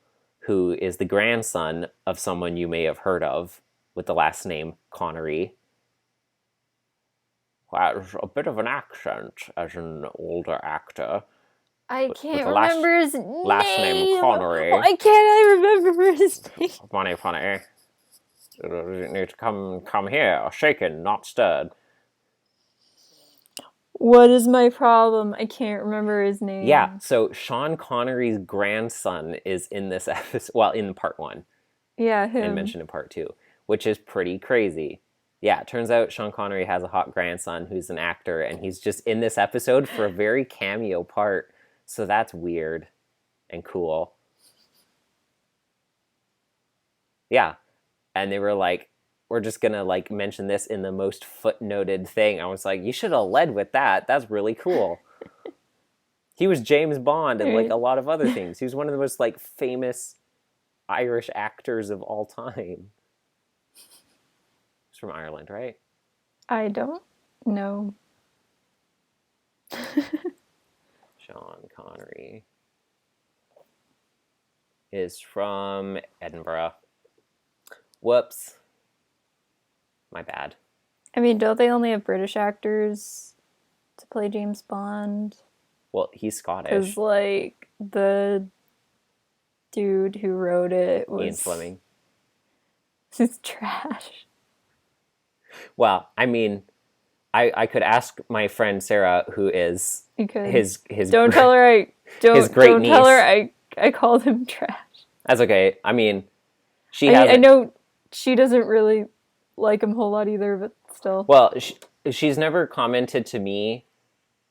who is the grandson of someone you may have heard of with the last name Connery. Has a bit of an accent as an older actor.
I can't remember his name.
Last name Connery.
Why can't I remember his name?
Funny. You need to come here, shaken, not stirred.
What is my problem? I can't remember his name.
Yeah, so Sean Connery's grandson is in this episode, well, in part 1.
Yeah, him.
And mentioned in part 2, which is pretty crazy. Yeah, it turns out Sean Connery has a hot grandson who's an actor, and he's just in this episode for a very cameo part. So that's weird and cool. Yeah. And they were like, we're just gonna like mention this in the most footnoted thing. I was like, you should have led with that. That's really cool. He was James Bond and like
Right.
a lot of other things. He was one of the most like famous Irish actors of all time. He's from Ireland, right?
I don't know.
Sean Connery is from Edinburgh. Whoops. My bad.
I mean, don't they only have British actors to play James Bond?
Well, he's Scottish.
Because, like, the dude who wrote it was...
Ian Fleming.
It's trash.
Well, I mean, I could ask my friend Sarah, who is
You could.
his
Don't tell her I...
his great
don't
niece.
tell her I called him trash.
That's okay. I mean,
I know she doesn't really like him a whole lot either, but still.
Well, she's never commented to me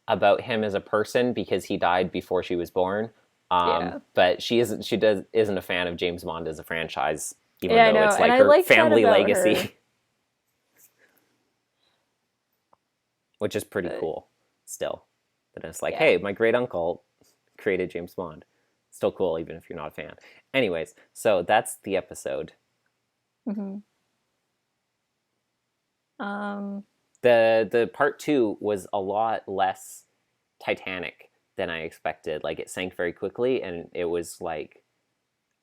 about him as a person because he died before she was born. But she isn't a fan of James Bond as a franchise, even though it's like her family legacy.
Her.
Which is pretty cool still. But it's like, hey, my great uncle created James Bond. Still cool, even if you're not a fan. Anyways, so that's the episode.
Mm-hmm.
The part 2 was a lot less Titanic than I expected. Like, it sank very quickly, and it was like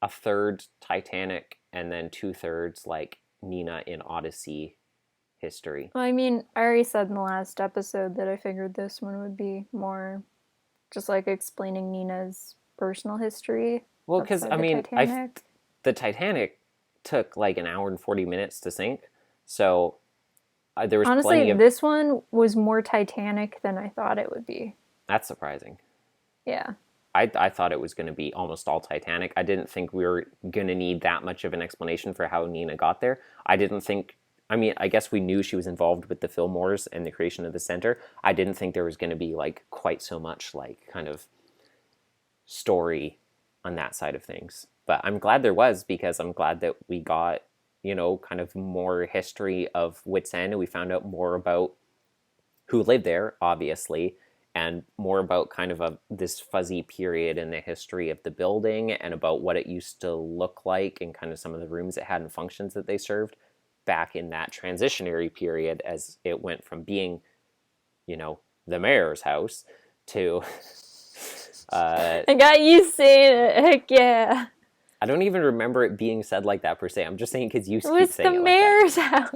a third Titanic and then 2/3 like Nina in Odyssey history.
Well, I mean, I already said in the last episode that I figured this one would be more just like explaining Nina's personal history.
Well, because I mean, the Titanic took like an hour and 40 minutes to sink, so there was
honestly
plenty of...
This one was more Titanic than I thought it would be.
That's surprising.
Yeah.
I thought it was going to be almost all Titanic. I didn't think we were going to need that much of an explanation for how Nina got there. I mean, I guess we knew she was involved with the Fillmores and the creation of the center. I didn't think there was going to be like quite so much like kind of story on that side of things. But I'm glad there was, because I'm glad that we got, kind of more history of Wits End, and we found out more about who lived there, obviously, and more about kind of this fuzzy period in the history of the building and about what it used to look like and kind of some of the rooms it had and functions that they served back in that transitionary period as it went from being, the mayor's house to...
I got you saying it. Heck yeah.
I don't even remember it being said like that per se. I'm just saying because you keep saying it like that.
It was the mayor's house.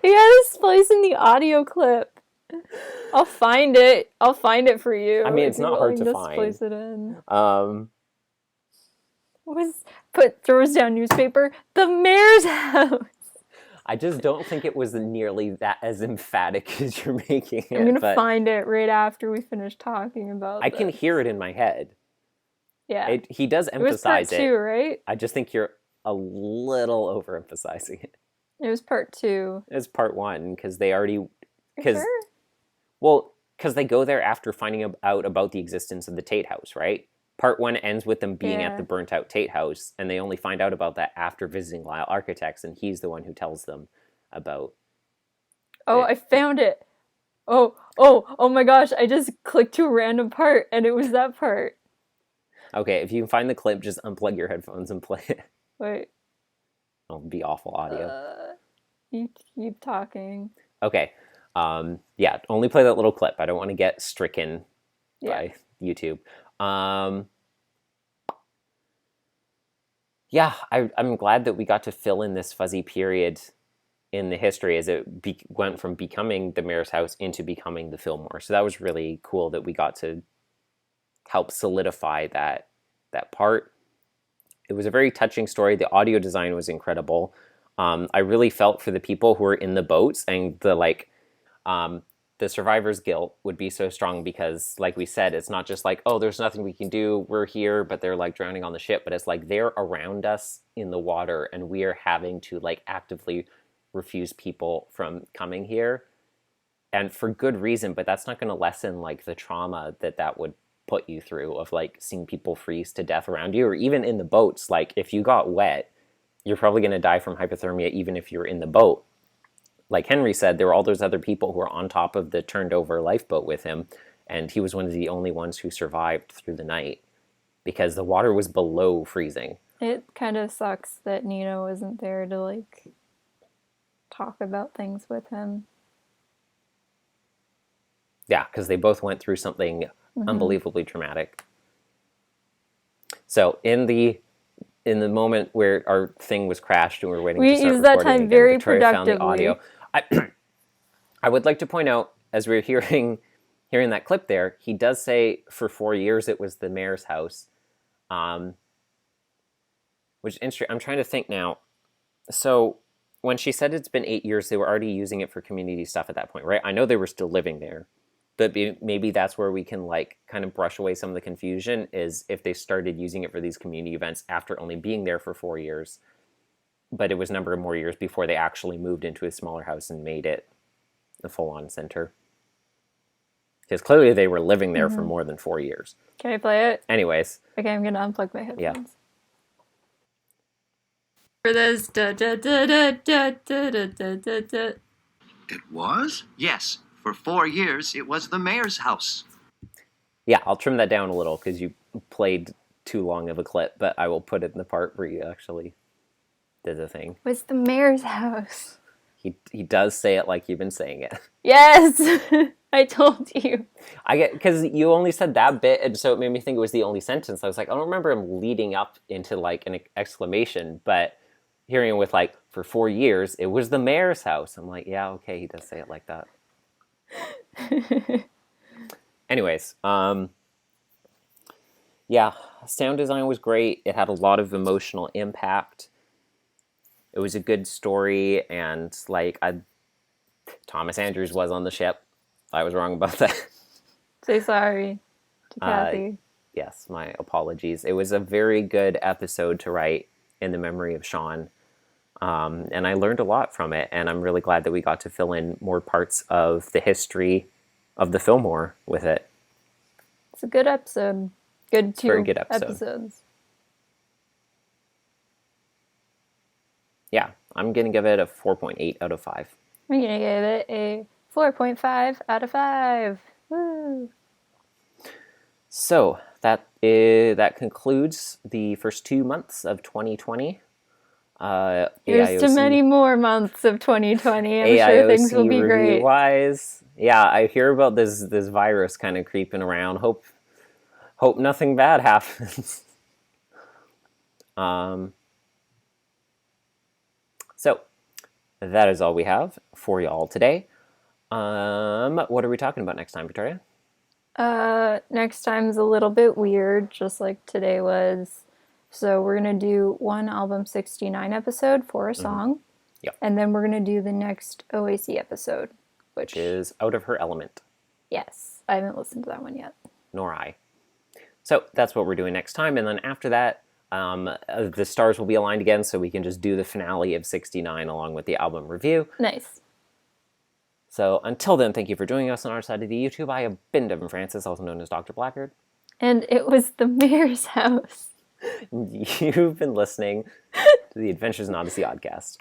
You got this place in the audio clip. I'll find it. I'll find it for you.
I mean, it's not hard to find.
Place it in. Throws down newspaper. The mayor's house.
I just don't think it was nearly that as emphatic as you're making it.
I'm gonna find it right after we finish talking about
I can hear it in my head.
Yeah.
He does emphasize it.
It was part 2, right?
I just think you're a little overemphasizing it.
It was part 2.
It was part 1, because they already...
Sure?
Well, because they go there after finding out about the existence of the Tate House, right? Part 1 ends with them being at the burnt-out Tate House, and they only find out about that after visiting Lyle Architects, and he's the one who tells them about...
Oh, I found it! Oh my gosh, I just clicked to a random part, and it was that part.
Okay, if you can find the clip, just unplug your headphones and play it.
Wait.
It'll be awful audio.
You keep talking.
Okay. Yeah, only play that little clip. I don't want to get stricken by YouTube. Yeah, I'm glad that we got to fill in this fuzzy period in the history as it went from becoming the mayor's house into becoming the Fillmore. So that was really cool that we got to help solidify that part. It was a very touching story. The audio design was incredible. I really felt for the people who were in the boats, and the survivor's guilt would be so strong because, like we said, it's not just like, oh, there's nothing we can do, we're here, but they're like drowning on the ship. But it's like they're around us in the water, and we are having to like actively refuse people from coming here, and for good reason. But that's not going to lessen like the trauma that would put you through, of like seeing people freeze to death around you, or even in the boats. Like if you got wet, you're probably going to die from hypothermia even if you're in the boat. Like Henry said, there were all those other people who were on top of the turned over lifeboat with him, and he was one of the only ones who survived through the night because the water was below freezing.
It kind of sucks that Nina wasn't there to like talk about things with him.
Yeah, because they both went through something unbelievably traumatic. So in the moment where our thing was crashed and we were waiting to start
used that
recording
time
again,
very
Victoria found the
productively.
audio. I would like to point out, as we were hearing that clip there, he does say for 4 years it was the mayor's house. Which is interesting. I'm trying to think now. So when she said it's been 8 years, they were already using it for community stuff at that point, right? I know they were still living there. But maybe that's where we can like kind of brush away some of the confusion, is if they started using it for these community events after only being there for 4 years, but it was a number of more years before they actually moved into a smaller house and made it a full-on center. Because clearly they were living there for more than 4 years.
Can I play it?
Anyways.
Okay, I'm gonna unplug my headphones.
Yeah.
For this.
It was? Yes. For 4 years, it was the mayor's house.
Yeah, I'll trim that down a little because you played too long of a clip, but I will put it in the part where you actually did the thing.
It was the mayor's house.
He does say it like you've been saying it.
Yes! I told you.
I get, because you only said that bit, and so it made me think it was the only sentence. I was like, I don't remember him leading up into like an exclamation, but hearing it with like, for 4 years, it was the mayor's house. I'm like, yeah, okay, he does say it like that. Anyways, yeah, sound design was great. It had a lot of emotional impact. It was a good story, and like Thomas Andrews was on the ship. I was wrong about that.
Say sorry to Kathy.
Yes, my apologies. It was a very good episode to write in the memory of Sean. And I learned a lot from it, and I'm really glad that we got to fill in more parts of the history of the Fillmore with it.
It's a good episode.
Very good episode.
Episodes.
Yeah, I'm going to give it a 4.8 out of 5.
I'm going to give it a 4.5 out of 5. Woo!
So that concludes the first 2 months of 2020.
Here's to many more months of 2020. I'm sure things will be great.
Wise. Yeah, I hear about this virus kind of creeping around. Hope nothing bad happens. So that is all we have for y'all today. What are we talking about next time, Victoria?
Next time's a little bit weird, just like today was. So we're going to do one Album 69 episode for a song.
Yep.
And then we're going to do the next OAC episode.
Which is Out of Her Element.
Yes. I haven't listened to that one yet.
Nor I. So that's what we're doing next time. And then after that, the stars will be aligned again, so we can just do the finale of 69 along with the album review.
Nice.
So until then, thank you for joining us on our side of the YouTube. I have been Devin Francis, also known as Dr. Blackard.
And it was the mayor's house.
You've been listening to the Adventures in Odyssey Oddcast.